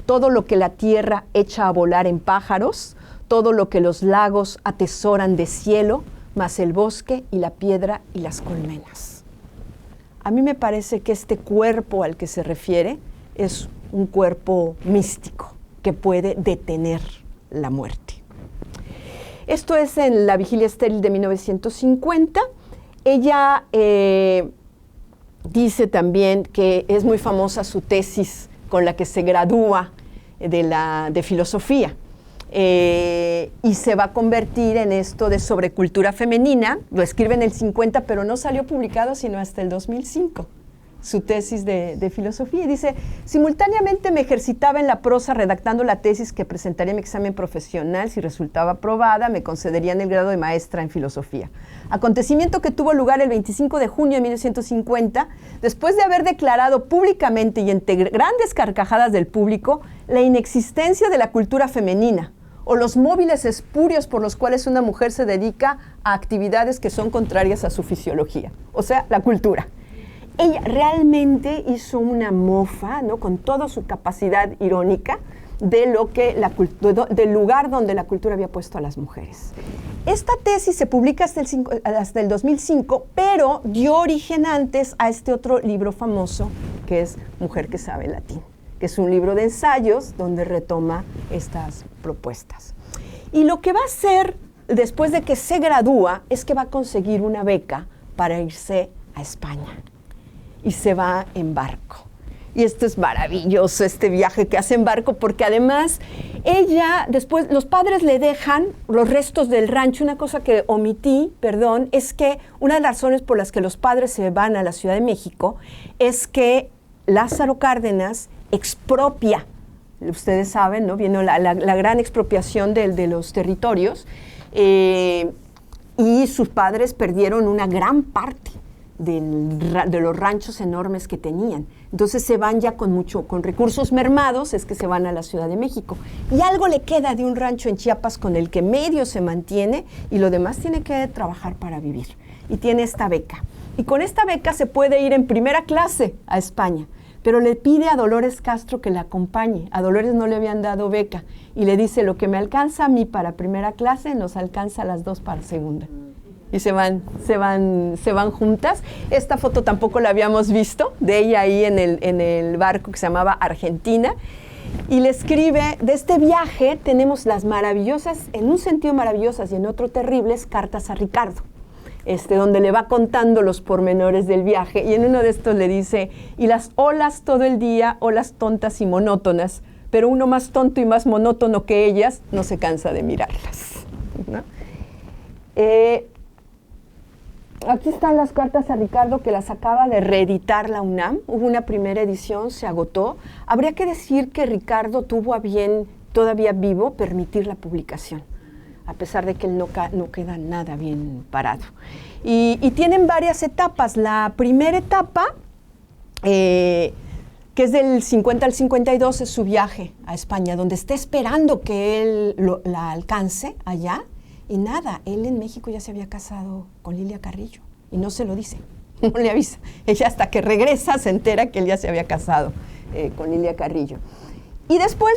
[SPEAKER 2] todo lo que la tierra echa a volar en pájaros, todo lo que los lagos atesoran de cielo, más el bosque y la piedra y las colmenas. A mí me parece que este cuerpo al que se refiere es un cuerpo místico que puede detener la muerte. Esto es en La vigilia estéril de 1950. Ella dice también que es muy famosa su tesis con la que se gradúa de filosofía, y se va a convertir en esto de sobrecultura femenina. Lo escribe en el 50, pero no salió publicado sino hasta el 2005. O su tesis de filosofía y dice, simultáneamente me ejercitaba en la prosa redactando la tesis que presentaría en mi examen profesional. Si resultaba aprobada, me concederían el grado de maestra en filosofía. Acontecimiento que tuvo lugar el 25 de junio de 1950, después de haber declarado públicamente y entre grandes carcajadas del público la inexistencia de la cultura femenina o los móviles espurios por los cuales una mujer se dedica a actividades que son contrarias a su fisiología, o sea, la cultura. Ella realmente hizo una mofa, ¿no?, con toda su capacidad irónica de lo que del lugar donde la cultura había puesto a las mujeres. Esta tesis se publica hasta el 2005, pero dio origen antes a este otro libro famoso que es Mujer que sabe latín, que es un libro de ensayos donde retoma estas propuestas. Y lo que va a hacer después de que se gradúa es que va a conseguir una beca para irse a España. Y se va en barco. Y esto es maravilloso, este viaje que hace en barco, porque además ella, después, los padres le dejan los restos del rancho. Una cosa que omití, perdón, es que una de las razones por las que los padres se van a la Ciudad de México es que Lázaro Cárdenas expropia, ustedes saben, ¿no?, vino la gran expropiación de los territorios, y sus padres perdieron una gran parte de los ranchos enormes que tenían. Entonces se van ya con recursos mermados, es que se van a la Ciudad de México. Y algo le queda de un rancho en Chiapas con el que medio se mantiene y lo demás tiene que trabajar para vivir. Y tiene esta beca. Y con esta beca se puede ir en primera clase a España, pero le pide a Dolores Castro que la acompañe. A Dolores no le habían dado beca y le dice, lo que me alcanza a mí para primera clase nos alcanza a las dos para segunda. Y se van juntas. Esta foto tampoco la habíamos visto, de ella ahí en el barco que se llamaba Argentina. Y le escribe, de este viaje tenemos las maravillosas, en un sentido maravillosas y en otro terribles, cartas a Ricardo, donde le va contando los pormenores del viaje. Y en uno de estos le dice, y las olas todo el día, olas tontas y monótonas, pero uno más tonto y más monótono que ellas no se cansa de mirarlas, ¿no? Aquí están las cartas a Ricardo que las acaba de reeditar la UNAM. Hubo una primera edición, se agotó. Habría que decir que Ricardo tuvo a bien, todavía vivo, permitir la publicación, a pesar de que él no queda nada bien parado. Y tienen varias etapas. La primera etapa, que es del 50 al 52, es su viaje a España, donde está esperando que él la alcance allá. Y nada, él en México ya se había casado con Lilia Carrillo y no se lo dice, no le avisa. Ella hasta que regresa se entera que él ya se había casado con Lilia Carrillo. Y después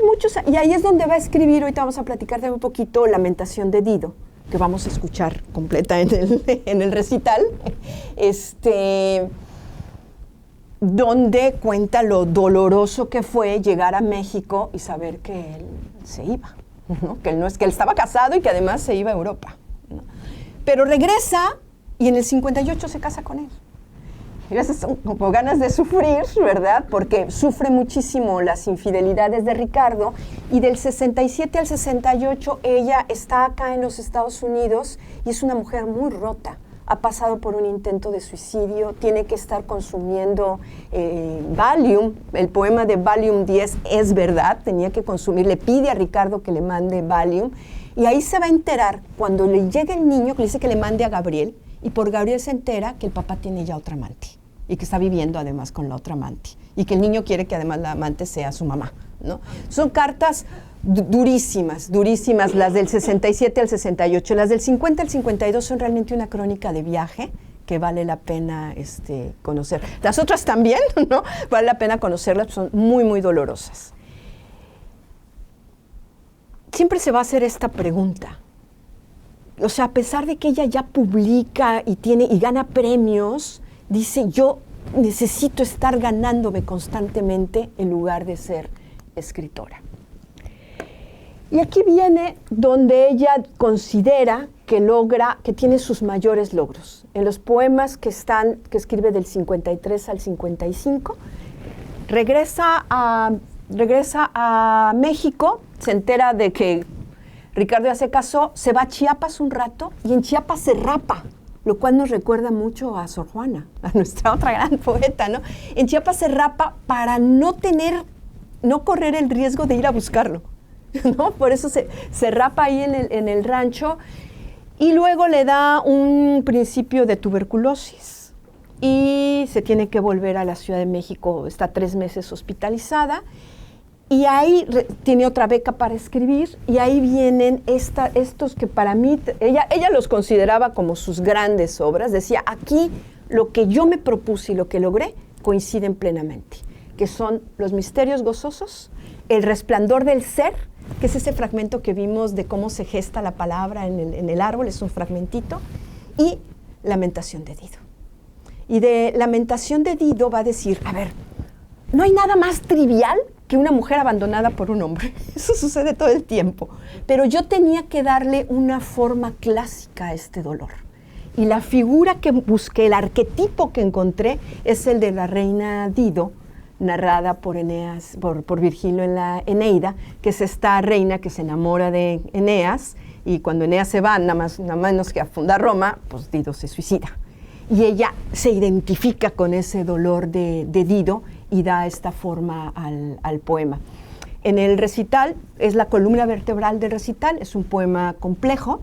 [SPEAKER 2] y ahí es donde va a escribir, ahorita vamos a platicar de un poquito, Lamentación de Dido, que vamos a escuchar completa en el recital, donde cuenta lo doloroso que fue llegar a México y saber que él se iba. ¿No? Que él estaba casado y que además se iba a Europa, ¿no? Pero regresa y en el 58 se casa con él. Y esas son como ganas de sufrir, ¿verdad? Porque sufre muchísimo las infidelidades de Ricardo, y del 67 al 68 ella está acá en los Estados Unidos y es una mujer muy rota. Ha pasado por un intento de suicidio, tiene que estar consumiendo Valium. El poema de Valium 10 es verdad, tenía que consumir, le pide a Ricardo que le mande Valium, y ahí se va a enterar cuando le llega el niño, que le dice que le mande a Gabriel, y por Gabriel se entera que el papá tiene ya otra amante, y que está viviendo además con la otra amante, y que el niño quiere que además la amante sea su mamá, ¿no? Son cartas durísimas, las del 67 al 68. Las del 50 al 52 son realmente una crónica de viaje que vale la pena conocer. Las otras también, ¿no? Vale la pena conocerlas, son muy, muy dolorosas. Siempre se va a hacer esta pregunta. O sea, a pesar de que ella ya publica y gana premios, dice, yo necesito estar ganándome constantemente en lugar de ser escritora. Y aquí viene donde ella considera que tiene sus mayores logros. En los poemas que escribe del 53 al 55, regresa a México, se entera de que Ricardo ya se casó, se va a Chiapas un rato y en Chiapas se rapa lo cual nos recuerda mucho a Sor Juana, a nuestra otra gran poeta, ¿no? En Chiapas se rapa para no correr el riesgo de ir a buscarlo, ¿no? Por eso se rapa ahí en el rancho, y luego le da un principio de tuberculosis y se tiene que volver a la Ciudad de México, está 3 meses hospitalizada, y ahí tiene otra beca para escribir, y ahí vienen estos que para mí, ella los consideraba como sus grandes obras. Decía, aquí lo que yo me propuse y lo que logré coinciden plenamente, que son Los misterios gozosos, El resplandor del ser, que es ese fragmento que vimos de cómo se gesta la palabra en el árbol, es un fragmentito, y Lamentación de Dido. Y de Lamentación de Dido va a decir, a ver, no hay nada más trivial que una mujer abandonada por un hombre. Eso sucede todo el tiempo. Pero yo tenía que darle una forma clásica a este dolor. Y la figura que busqué, el arquetipo que encontré, es el de la reina Dido, narrada por Eneas, por Virgilio en la Eneida, que es esta reina que se enamora de Eneas, y cuando Eneas se va, nada menos que a fundar Roma, pues Dido se suicida. Y ella se identifica con ese dolor de Dido y da esta forma al poema. En el recital, es la columna vertebral del recital, es un poema complejo,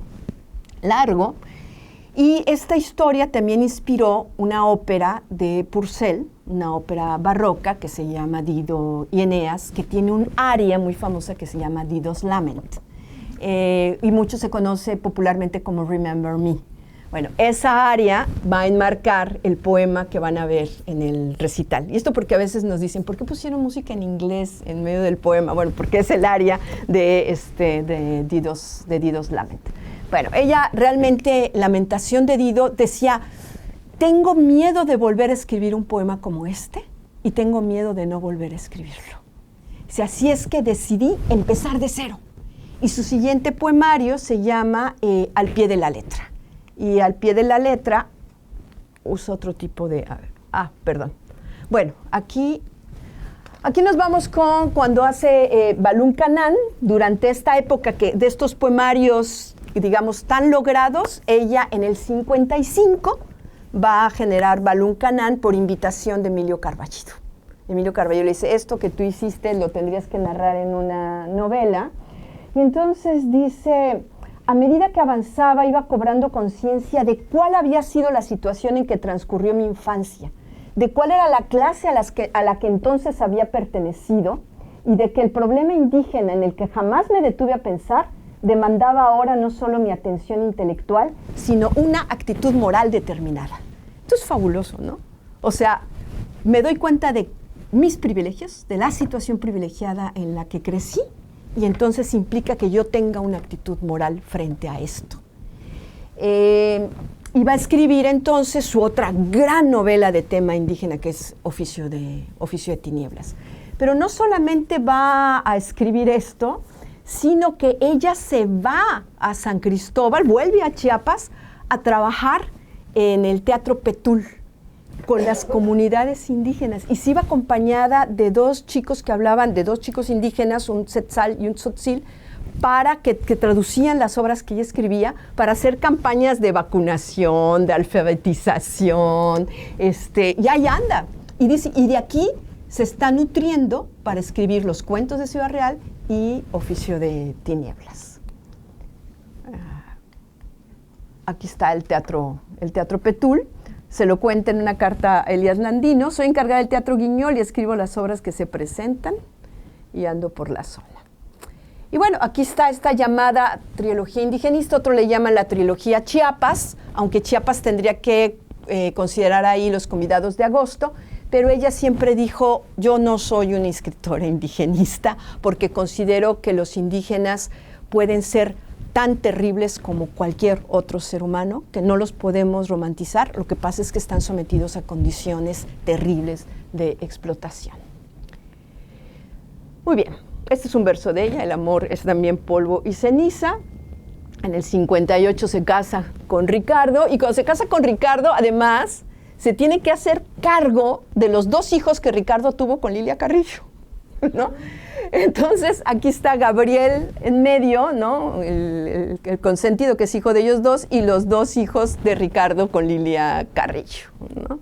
[SPEAKER 2] largo, y esta historia también inspiró una ópera de Purcell, una ópera barroca que se llama Dido y Eneas, que tiene un aria muy famosa que se llama Dido's Lament, y mucho se conoce popularmente como Remember Me. Bueno, esa aria va a enmarcar el poema que van a ver en el recital. Y esto porque a veces nos dicen, ¿por qué pusieron música en inglés en medio del poema? Bueno, porque es el aria de Dido's Lament. Bueno, ella realmente, Lamentación de Dido, decía, tengo miedo de volver a escribir un poema como este y tengo miedo de no volver a escribirlo. O sea, así es que decidí empezar de cero. Y su siguiente poemario se llama Al pie de la letra. Y al pie de la letra uso otro tipo de... perdón. Bueno, aquí nos vamos con cuando hace Balún Canán, durante esta época de estos poemarios, digamos, tan logrados, ella en el 55 va a generar Balún Canán por invitación de Emilio Carballido. Emilio Carballido le dice, esto que tú hiciste lo tendrías que narrar en una novela. Y entonces dice... A medida que avanzaba, iba cobrando conciencia de cuál había sido la situación en que transcurrió mi infancia, de cuál era la clase a la que entonces había pertenecido, y de que el problema indígena en el que jamás me detuve a pensar demandaba ahora no solo mi atención intelectual, sino una actitud moral determinada. Esto es fabuloso, ¿no? O sea, me doy cuenta de mis privilegios, de la situación privilegiada en la que crecí, y entonces implica que yo tenga una actitud moral frente a esto. Y va a escribir entonces su otra gran novela de tema indígena, que es Oficio de Tinieblas. Pero no solamente va a escribir esto, sino que ella se va a San Cristóbal, vuelve a Chiapas a trabajar en el Teatro Petul, con las comunidades indígenas, y se iba acompañada de 2 chicos que hablaban, de 2 chicos indígenas, un Tzetzal y un Tzotzil, para que traducían las obras que ella escribía, para hacer campañas de vacunación, de alfabetización, y ahí anda. Y dice, y de aquí se está nutriendo para escribir los cuentos de Ciudad Real y Oficio de Tinieblas. Aquí está el Teatro Petul. Se lo cuenta en una carta a Elías Landino. Soy encargada del Teatro Guiñol y escribo las obras que se presentan y ando por la zona. Y bueno, aquí está esta llamada trilogía indigenista, otro le llaman la trilogía Chiapas, aunque Chiapas tendría que considerar ahí los convidados de agosto, pero ella siempre dijo, yo no soy una escritora indigenista porque considero que los indígenas pueden ser tan terribles como cualquier otro ser humano, que no los podemos romantizar, lo que pasa es que están sometidos a condiciones terribles de explotación. Muy bien, este es un verso de ella, el amor es también polvo y ceniza. En el 58 se casa con Ricardo, y cuando se casa con Ricardo, además, se tiene que hacer cargo de los 2 hijos que Ricardo tuvo con Lilia Carrillo, ¿no? Entonces, aquí está Gabriel en medio, ¿no? El consentido, que es hijo de ellos dos, y los dos hijos de Ricardo con Lilia Carrillo, ¿no?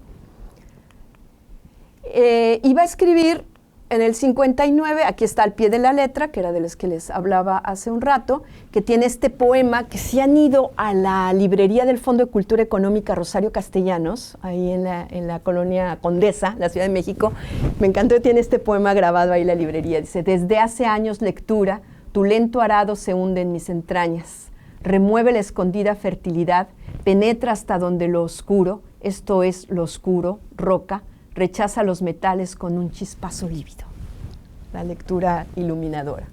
[SPEAKER 2] Iba a escribir en el 59, aquí está al pie de la letra, que era de los que les hablaba hace un rato, que tiene este poema, que si han ido a la librería del Fondo de Cultura Económica Rosario Castellanos, ahí en la colonia Condesa, la Ciudad de México, me encantó, tiene este poema grabado ahí en la librería, dice: desde hace años lectura, tu lento arado se hunde en mis entrañas, remueve la escondida fertilidad, penetra hasta donde lo oscuro, esto es lo oscuro, roca, rechaza los metales con un chispazo lívido. La lectura iluminadora.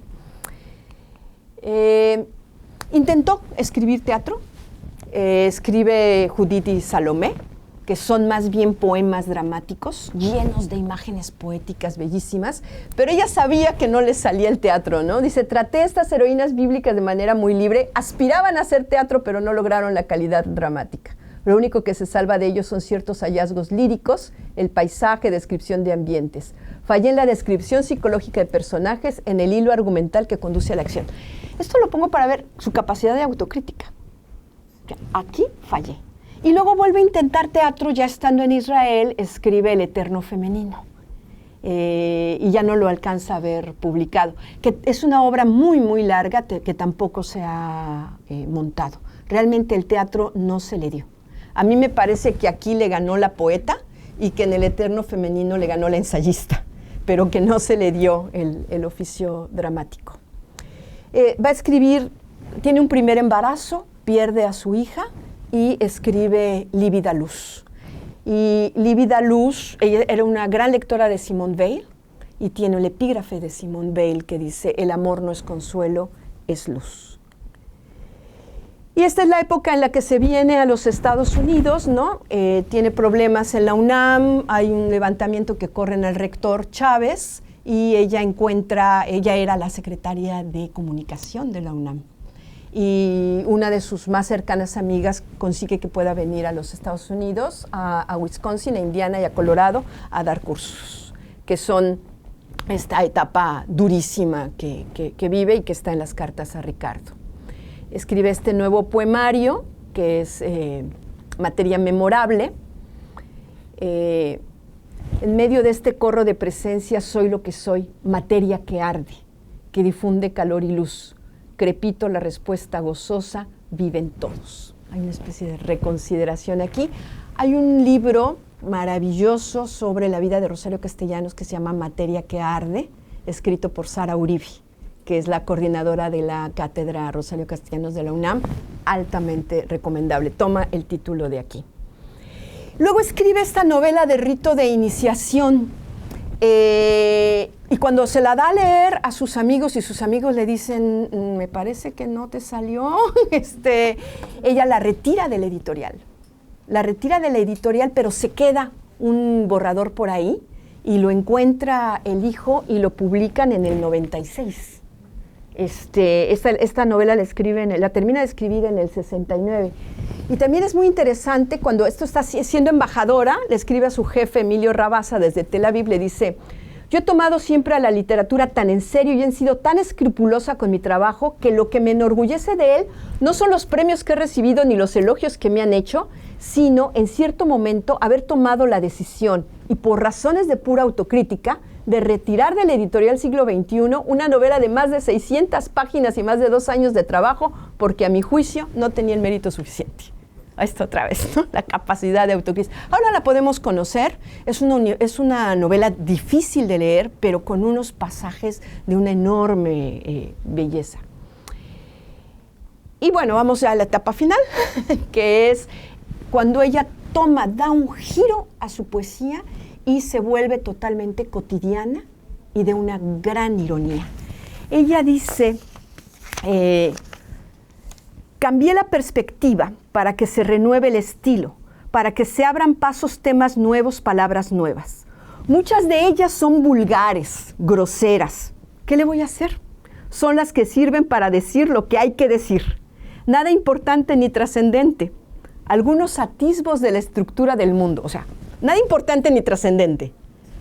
[SPEAKER 2] Intentó escribir teatro, escribe Judith y Salomé, que son más bien poemas dramáticos, llenos de imágenes poéticas bellísimas, pero ella sabía que no le salía el teatro, ¿no? Dice: traté estas heroínas bíblicas de manera muy libre, aspiraban a hacer teatro, pero no lograron la calidad dramática. Lo único que se salva de ellos son ciertos hallazgos líricos, el paisaje, descripción de ambientes. Fallé en la descripción psicológica de personajes, en el hilo argumental que conduce a la acción. Esto lo pongo para ver su capacidad de autocrítica. Aquí fallé. Y luego vuelve a intentar teatro, ya estando en Israel, escribe El Eterno Femenino. Y ya no lo alcanza a ver publicado. Que es una obra muy, muy larga que tampoco se ha montado. Realmente el teatro no se le dio. A mí me parece que aquí le ganó la poeta y que en El Eterno Femenino le ganó la ensayista, pero que no se le dio el oficio dramático. Va a escribir, tiene un primer embarazo, pierde a su hija y escribe Lívida Luz. Y Lívida Luz, ella era una gran lectora de Simone Weil y tiene el epígrafe de Simone Weil que dice: el amor no es consuelo, es luz. Y esta es la época en la que se viene a los Estados Unidos, ¿no? Tiene problemas en la UNAM, hay un levantamiento que corren al rector Chávez y ella era la secretaria de comunicación de la UNAM. Y una de sus más cercanas amigas consigue que pueda venir a los Estados Unidos, a Wisconsin, a Indiana y a Colorado, a dar cursos, que son esta etapa durísima que vive y que está en las cartas a Ricardo. Escribe este nuevo poemario, que es Materia Memorable. En medio de este corro de presencia soy lo que soy, materia que arde, que difunde calor y luz. Crepito, la respuesta gozosa, viven todos. Hay una especie de reconsideración aquí. Hay un libro maravilloso sobre la vida de Rosario Castellanos que se llama Materia que arde, escrito por Sara Uribe, que es la coordinadora de la cátedra Rosario Castellanos de la UNAM, altamente recomendable. Toma el título de aquí. Luego escribe esta novela de rito de iniciación, y cuando se la da a leer a sus amigos y sus amigos le dicen: me parece que no te salió, ella la retira de la editorial. La retira de la editorial, pero se queda un borrador por ahí y lo encuentra el hijo y lo publican en el 96. Esta novela la termina de escribir en el 69. Y también es muy interesante cuando esto está siendo embajadora, le escribe a su jefe Emilio Rabasa desde Tel Aviv, le dice: yo he tomado siempre a la literatura tan en serio y he sido tan escrupulosa con mi trabajo que lo que me enorgullece de él no son los premios que he recibido ni los elogios que me han hecho, sino en cierto momento haber tomado la decisión y por razones de pura autocrítica de retirar de la editorial Siglo XXI una novela de más de 600 páginas y más de 2 años de trabajo porque a mi juicio no tenía el mérito suficiente. Esto otra vez, ¿no? La capacidad de autocrítica. Ahora la podemos conocer, es una novela difícil de leer, pero con unos pasajes de una enorme belleza. Y bueno, vamos a la etapa final, que es cuando ella da un giro a su poesía y se vuelve totalmente cotidiana y de una gran ironía. Ella dice: cambié la perspectiva para que se renueve el estilo, para que se abran pasos temas nuevos, palabras nuevas. Muchas de ellas son vulgares, groseras. ¿Qué le voy a hacer? Son las que sirven para decir lo que hay que decir. Nada importante ni trascendente. Algunos atisbos de la estructura del mundo. O sea, nada importante ni trascendente.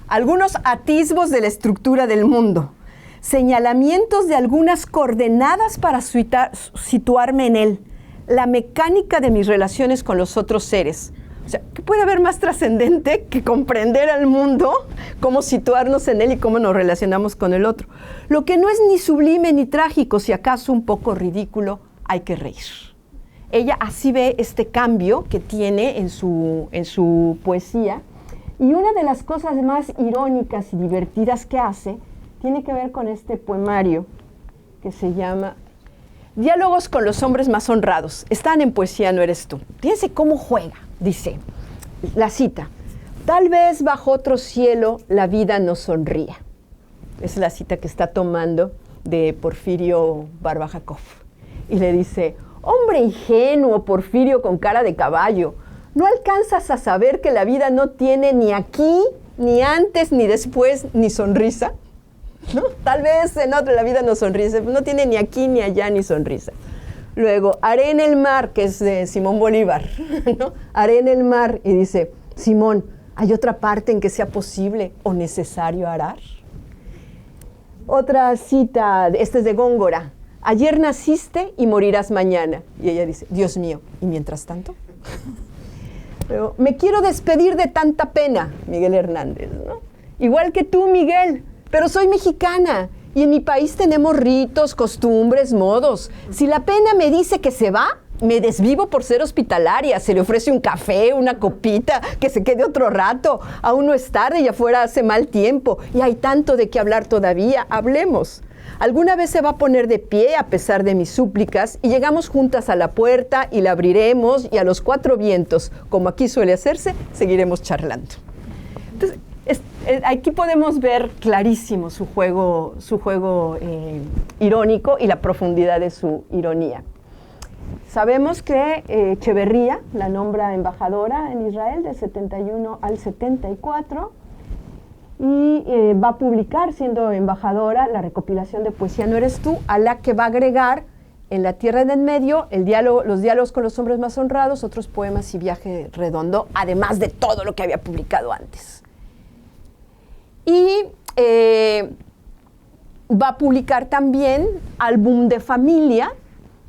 [SPEAKER 2] Algunos atisbos de la estructura del mundo. señalamientos de algunas coordenadas para situarme en él, la mecánica de mis relaciones con los otros seres. O sea, ¿qué puede haber más trascendente que comprender al mundo, cómo situarnos en él y cómo nos relacionamos con el otro? Lo que no es ni sublime ni trágico, si acaso un poco ridículo, hay que reír. Ella así ve este cambio que tiene en su poesía. Y una de las cosas más irónicas y divertidas que hace tiene que ver con este poemario que se llama Diálogos con los hombres más honrados. Están en Poesía no eres tú. Fíjense cómo juega. Dice, la cita, tal vez bajo otro cielo la vida nos sonría. Es la cita que está tomando de Porfirio Barbajacov. Y le dice, hombre ingenuo, Porfirio con cara de caballo, ¿no alcanzas a saber que la vida no tiene ni aquí, ni antes, ni después, ni sonrisa? ¿No? Tal vez en otra la vida no sonríe, no tiene ni aquí, ni allá, ni sonrisa. Luego, haré en el mar, que es de Simón Bolívar, ¿no? Haré en el mar, y dice, Simón, ¿hay otra parte en que sea posible o necesario arar? Otra cita, esta es de Góngora, ayer naciste y morirás mañana. Y ella dice, Dios mío, ¿y mientras tanto? Luego, me quiero despedir de tanta pena, Miguel Hernández, ¿no? Igual que tú, Miguel, pero soy mexicana. Y en mi país tenemos ritos, costumbres, modos. Si la pena me dice que se va, me desvivo por ser hospitalaria. Se le ofrece un café, una copita, que se quede otro rato. Aún no es tarde y afuera hace mal tiempo. Y hay tanto de qué hablar todavía. Hablemos. Alguna vez se va a poner de pie a pesar de mis súplicas y llegamos juntas a la puerta y la abriremos y a los cuatro vientos, como aquí suele hacerse, seguiremos charlando. Entonces, aquí podemos ver clarísimo su juego irónico y la profundidad de su ironía. Sabemos que Echeverría la nombra embajadora en Israel del 71 al 74 y va a publicar, siendo embajadora, la recopilación de Poesía no eres tú, a la que va a agregar en La tierra en el medio, los diálogos con los hombres más honrados, otros poemas y Viaje redondo, además de todo lo que había publicado antes. Y va a publicar también Álbum de familia,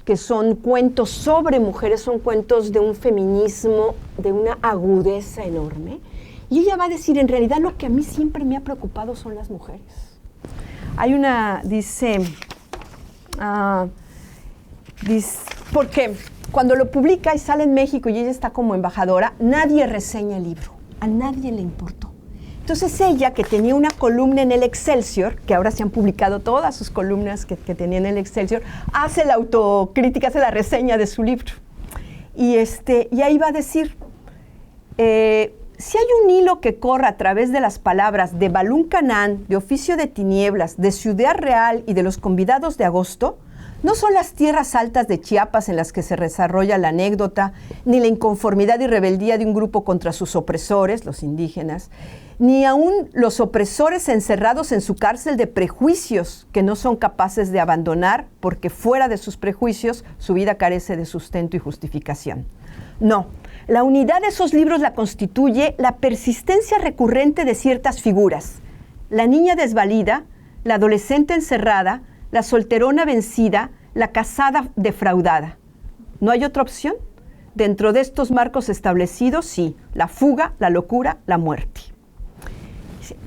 [SPEAKER 2] que son cuentos sobre mujeres, son cuentos de un feminismo, de una agudeza enorme. Y ella va a decir, en realidad lo que a mí siempre me ha preocupado son las mujeres. Hay una, dice, porque cuando lo publica y sale en México y ella está como embajadora, nadie reseña el libro, a nadie le importó. Entonces ella, que tenía una columna en el Excelsior, que ahora se han publicado todas sus columnas que tenía en el Excelsior, hace la autocrítica, hace la reseña de su libro. Y ahí va a decir, si hay un hilo que corra a través de las palabras de Balún Canán, de Oficio de Tinieblas, de Ciudad Real y de Los Convidados de Agosto, no son las tierras altas de Chiapas en las que se desarrolla la anécdota, ni la inconformidad y rebeldía de un grupo contra sus opresores, los indígenas, ni aún los opresores encerrados en su cárcel de prejuicios que no son capaces de abandonar porque fuera de sus prejuicios su vida carece de sustento y justificación. No, la unidad de esos libros la constituye la persistencia recurrente de ciertas figuras. La niña desvalida, la adolescente encerrada, la solterona vencida, la casada defraudada. ¿No hay otra opción? Dentro de estos marcos establecidos, sí, la fuga, la locura, la muerte.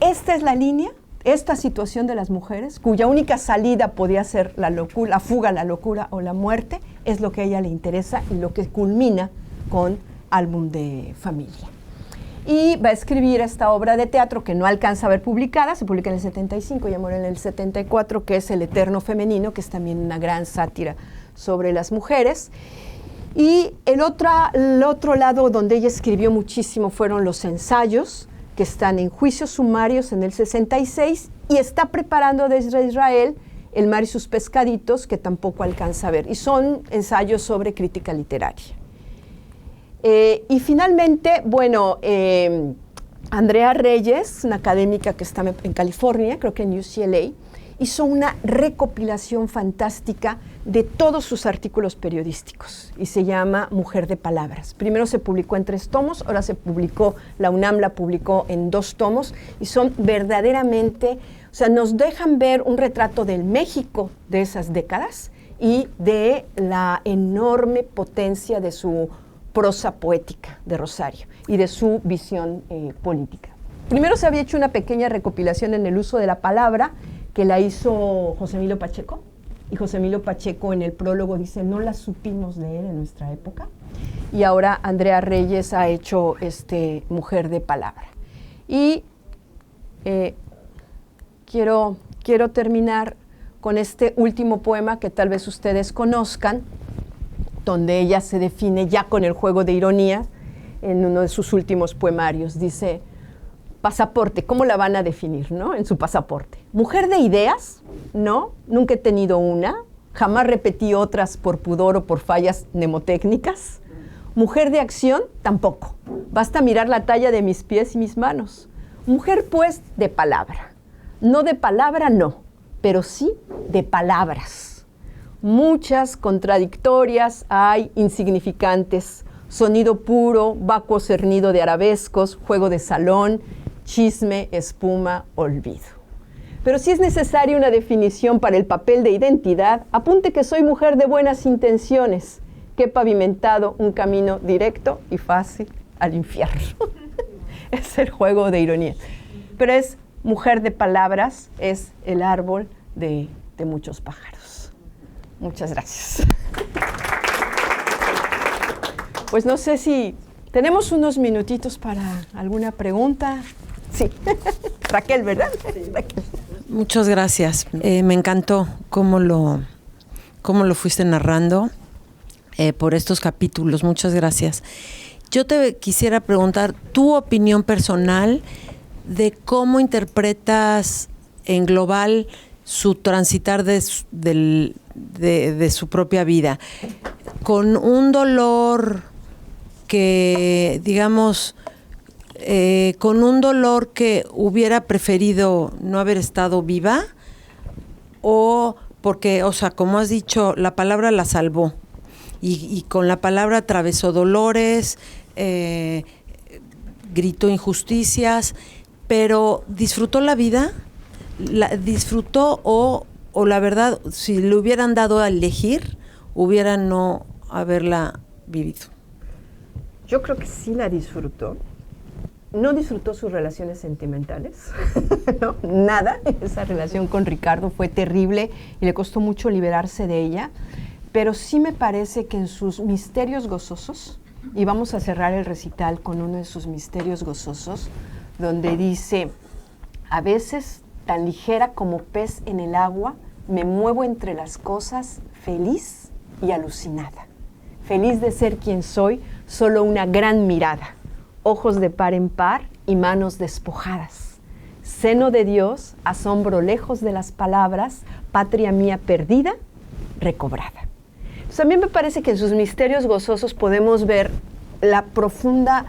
[SPEAKER 2] Esta es la línea, esta situación de las mujeres, cuya única salida podía ser la locura, la fuga, la locura o la muerte, es lo que a ella le interesa y lo que culmina con Álbum de familia. Y va a escribir esta obra de teatro que no alcanza a ver publicada, se publica en el 75 y muere en el 74, que es El Eterno Femenino, que es también una gran sátira sobre las mujeres. Y el otro lado donde ella escribió muchísimo fueron los ensayos, que están en Juicios Sumarios en el 66, y está preparando desde Israel El mar y sus pescaditos, que tampoco alcanza a ver. Y son ensayos sobre crítica literaria. Y finalmente, bueno, Andrea Reyes, una académica que está en California, creo que en UCLA, hizo una recopilación fantástica de todos sus artículos periodísticos y se llama Mujer de Palabras. Primero se publicó en 3 tomos, ahora la UNAM la publicó en 2 tomos y son verdaderamente O sea, nos dejan ver un retrato del México de esas décadas y de la enorme potencia de su prosa poética de Rosario y de su visión política. Primero se había hecho una pequeña recopilación en el uso de la palabra que la hizo José Emilio Pacheco, y José Emilio Pacheco en el prólogo dice, no la supimos leer en nuestra época, y ahora Andrea Reyes ha hecho Mujer de Palabra. Y quiero terminar con este último poema que tal vez ustedes conozcan, donde ella se define ya con el juego de ironía en uno de sus últimos poemarios. Dice, pasaporte, ¿cómo la van a definir, no? En su pasaporte. Mujer de ideas, no, nunca he tenido una, jamás repetí otras por pudor o por fallas mnemotécnicas. Mujer de acción, tampoco. Basta mirar la talla de mis pies y mis manos. Mujer, pues, de palabra. No de palabra, no, pero sí de palabras. Muchas contradictorias hay, insignificantes. Sonido puro, vacuo cernido de arabescos, juego de salón, chisme, espuma, olvido. Pero si es necesaria una definición para el papel de identidad, apunte que soy mujer de buenas intenciones, que he pavimentado un camino directo y fácil al infierno. Es el juego de ironía. Pero es mujer de palabras, es el árbol de muchos pájaros. Muchas gracias. Pues no sé si tenemos unos minutitos para alguna pregunta. Sí, Raquel, ¿verdad? Sí. Raquel.
[SPEAKER 3] Muchas gracias. Me encantó cómo lo fuiste narrando por estos capítulos. Muchas gracias. Yo te quisiera preguntar tu opinión personal de cómo interpretas en global su transitar de su propia vida, con un dolor que, digamos, con un dolor que hubiera preferido no haber estado viva, o porque, o sea, como has dicho, la palabra la salvó, y con la palabra atravesó dolores, gritó injusticias, pero ¿disfrutó la vida? ¿La disfrutó o la verdad, si le hubieran dado a elegir, hubiera no haberla vivido?
[SPEAKER 2] Yo creo que sí la disfrutó. No disfrutó sus relaciones sentimentales, ¿no? Nada. Esa relación con Ricardo fue terrible y le costó mucho liberarse de ella, pero sí me parece que en sus misterios gozosos, y vamos a cerrar el recital con uno de sus misterios gozosos, donde dice, a veces tan ligera como pez en el agua, me muevo entre las cosas feliz y alucinada. Feliz de ser quien soy, solo una gran mirada, ojos de par en par y manos despojadas. Seno de Dios, asombro lejos de las palabras, patria mía perdida, recobrada. Entonces, a mí me parece que en sus misterios gozosos podemos ver la profunda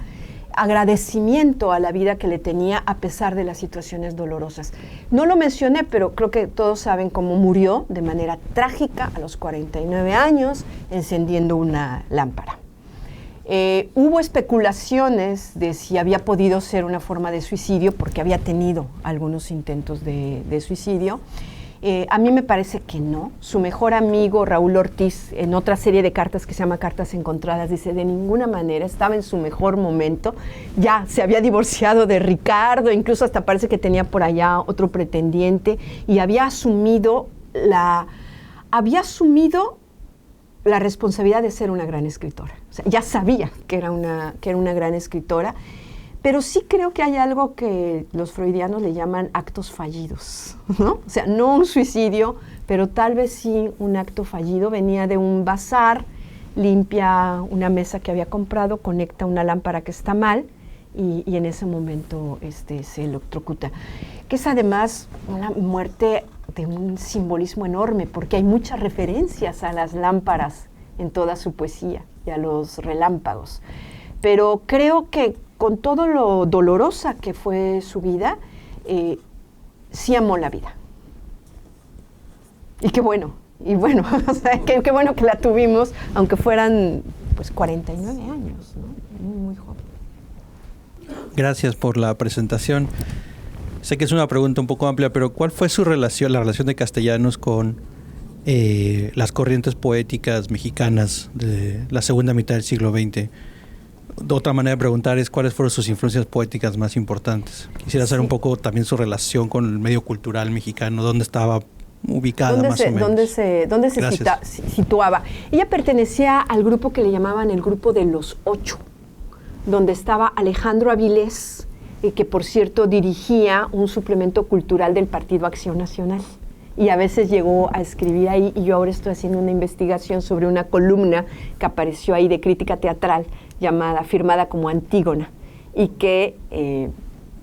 [SPEAKER 2] agradecimiento a la vida que le tenía a pesar de las situaciones dolorosas. No lo mencioné, pero creo que todos saben cómo murió de manera trágica a los 49 años encendiendo una lámpara. Hubo especulaciones de si había podido ser una forma de suicidio porque había tenido algunos intentos de suicidio. A mí me parece que no. Su mejor amigo, Raúl Ortiz, en otra serie de cartas que se llama Cartas Encontradas, dice, de ninguna manera, estaba en su mejor momento, ya se había divorciado de Ricardo, incluso hasta parece que tenía por allá otro pretendiente, y había asumido la responsabilidad de ser una gran escritora. O sea, ya sabía que era una gran escritora, pero sí creo que hay algo que los freudianos le llaman actos fallidos, ¿no? O sea, no un suicidio, pero tal vez sí un acto fallido. Venía de un bazar, limpia una mesa que había comprado, conecta una lámpara que está mal y en ese momento se electrocuta. Que es además una muerte de un simbolismo enorme, porque hay muchas referencias a las lámparas en toda su poesía y a los relámpagos. Pero creo que con todo lo dolorosa que fue su vida, sí amó la vida. Y qué bueno, o sea, qué bueno que la tuvimos, aunque fueran pues 49 años, ¿no? Muy, muy joven.
[SPEAKER 4] Gracias por la presentación. Sé que es una pregunta un poco amplia, pero ¿cuál fue su relación, la relación de Castellanos con las corrientes poéticas mexicanas de la segunda mitad del siglo XX? Otra manera de preguntar es ¿cuáles fueron sus influencias poéticas más importantes? Quisiera saber un poco también su relación con el medio cultural mexicano, dónde estaba ubicada más o menos.
[SPEAKER 2] ¿Dónde se situaba? Ella pertenecía al grupo que le llamaban el grupo de los 8, donde estaba Alejandro Avilés, que por cierto dirigía un suplemento cultural del Partido Acción Nacional. Y a veces llegó a escribir ahí, y yo ahora estoy haciendo una investigación sobre una columna que apareció ahí de crítica teatral, firmada como Antígona, y que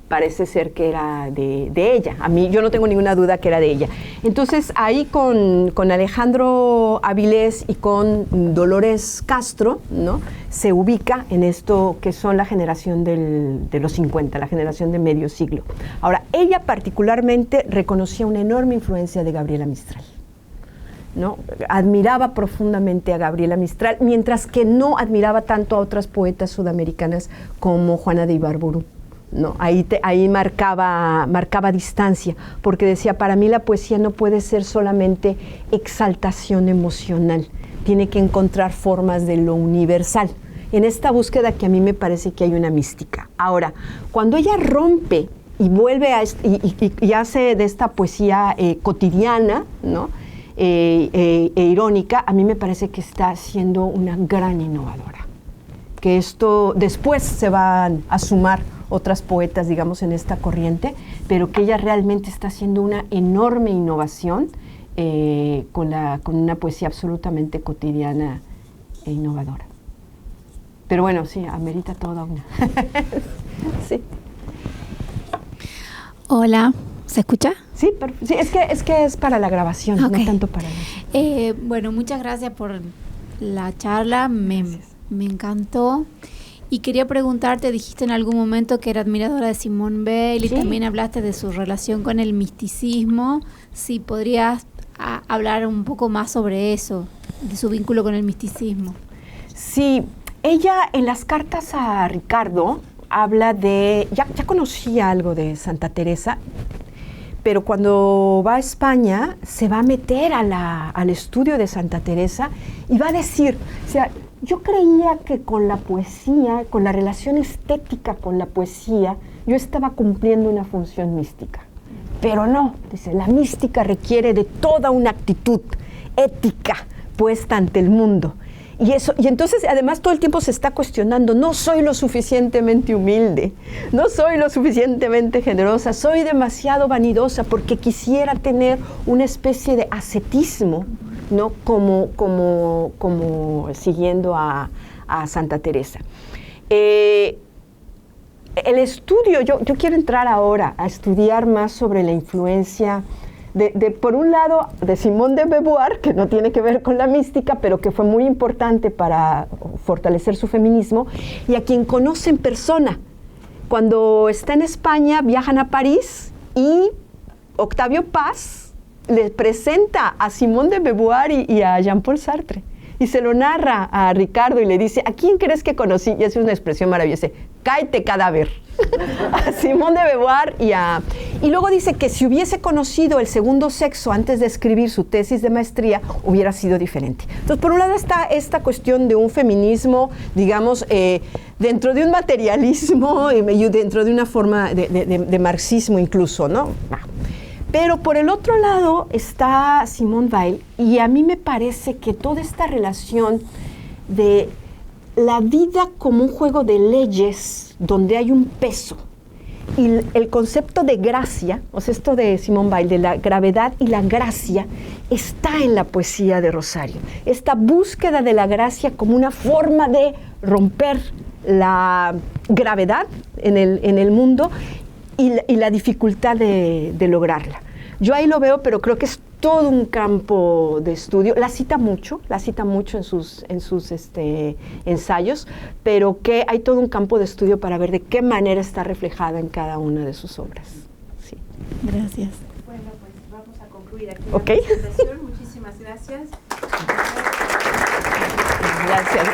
[SPEAKER 2] parece ser que era de ella. A mí, yo no tengo ninguna duda que era de ella. Entonces, ahí con Alejandro Avilés y con Dolores Castro, ¿no?, se ubica en esto que son la generación de los 50, la generación de medio siglo. Ahora, ella particularmente reconocía una enorme influencia de Gabriela Mistral, ¿no? Admiraba profundamente a Gabriela Mistral, mientras que no admiraba tanto a otras poetas sudamericanas como Juana de Ibarburu. No, ahí marcaba distancia, porque decía, para mí la poesía no puede ser solamente exaltación emocional, tiene que encontrar formas de lo universal. En esta búsqueda que a mí me parece que hay una mística. Ahora, cuando ella rompe y vuelve y hace de esta poesía cotidiana, ¿no?, e irónica, a mí me parece que está siendo una gran innovadora. Que esto después se van a sumar otras poetas, digamos, en esta corriente, pero que ella realmente está haciendo una enorme innovación con una poesía absolutamente cotidiana e innovadora. Pero bueno, sí, amerita toda una. Sí.
[SPEAKER 5] Hola, ¿se escucha?
[SPEAKER 2] Sí, sí, es que es para la grabación,
[SPEAKER 5] okay.
[SPEAKER 2] No tanto para...
[SPEAKER 5] Bueno, muchas gracias por la charla, me encantó. Y quería preguntarte, dijiste en algún momento que era admiradora de Simone Weil, sí, y también hablaste de su relación con el misticismo. Si podrías hablar un poco más sobre eso, de su vínculo con el misticismo.
[SPEAKER 2] Sí, ella en las cartas a Ricardo habla de... Ya conocía algo de Santa Teresa, pero cuando va a España se va a meter al estudio de Santa Teresa y va a decir, o sea, yo creía que con la poesía, con la relación estética con la poesía, yo estaba cumpliendo una función mística. Pero no, dice, la mística requiere de toda una actitud ética puesta ante el mundo. Y entonces, además, todo el tiempo se está cuestionando, no soy lo suficientemente humilde, no soy lo suficientemente generosa, soy demasiado vanidosa porque quisiera tener una especie de ascetismo, ¿no?, como siguiendo a Santa Teresa. El estudio, yo quiero entrar ahora a estudiar más sobre la influencia por un lado, de Simone de Beauvoir, que no tiene que ver con la mística, pero que fue muy importante para fortalecer su feminismo, y a quien conoce en persona. Cuando está en España, viajan a París y Octavio Paz le presenta a Simone de Beauvoir y a Jean-Paul Sartre. Y se lo narra a Ricardo y le dice, ¿a quién crees que conocí? Y es una expresión maravillosa, cáete cadáver. A Simone de Beauvoir y luego dice que si hubiese conocido el segundo sexo antes de escribir su tesis de maestría, hubiera sido diferente. Entonces, por un lado está esta cuestión de un feminismo, digamos, dentro de un materialismo y dentro de una forma de marxismo incluso, ¿no? Pero por el otro lado está Simone Weil, y a mí me parece que toda esta relación de la vida como un juego de leyes donde hay un peso, y el concepto de gracia, o sea, esto de Simone Weil, de la gravedad y la gracia, está en la poesía de Rosario. Esta búsqueda de la gracia como una forma de romper la gravedad en el mundo y la dificultad de lograrla. Yo ahí lo veo, pero creo que es todo un campo de estudio. La cita mucho en sus ensayos, pero que hay todo un campo de estudio para ver de qué manera está reflejada en cada una de sus obras. Sí.
[SPEAKER 5] Gracias.
[SPEAKER 1] Bueno, pues vamos a concluir aquí
[SPEAKER 2] ¿Okay?
[SPEAKER 1] la presentación. Muchísimas gracias.
[SPEAKER 2] Gracias.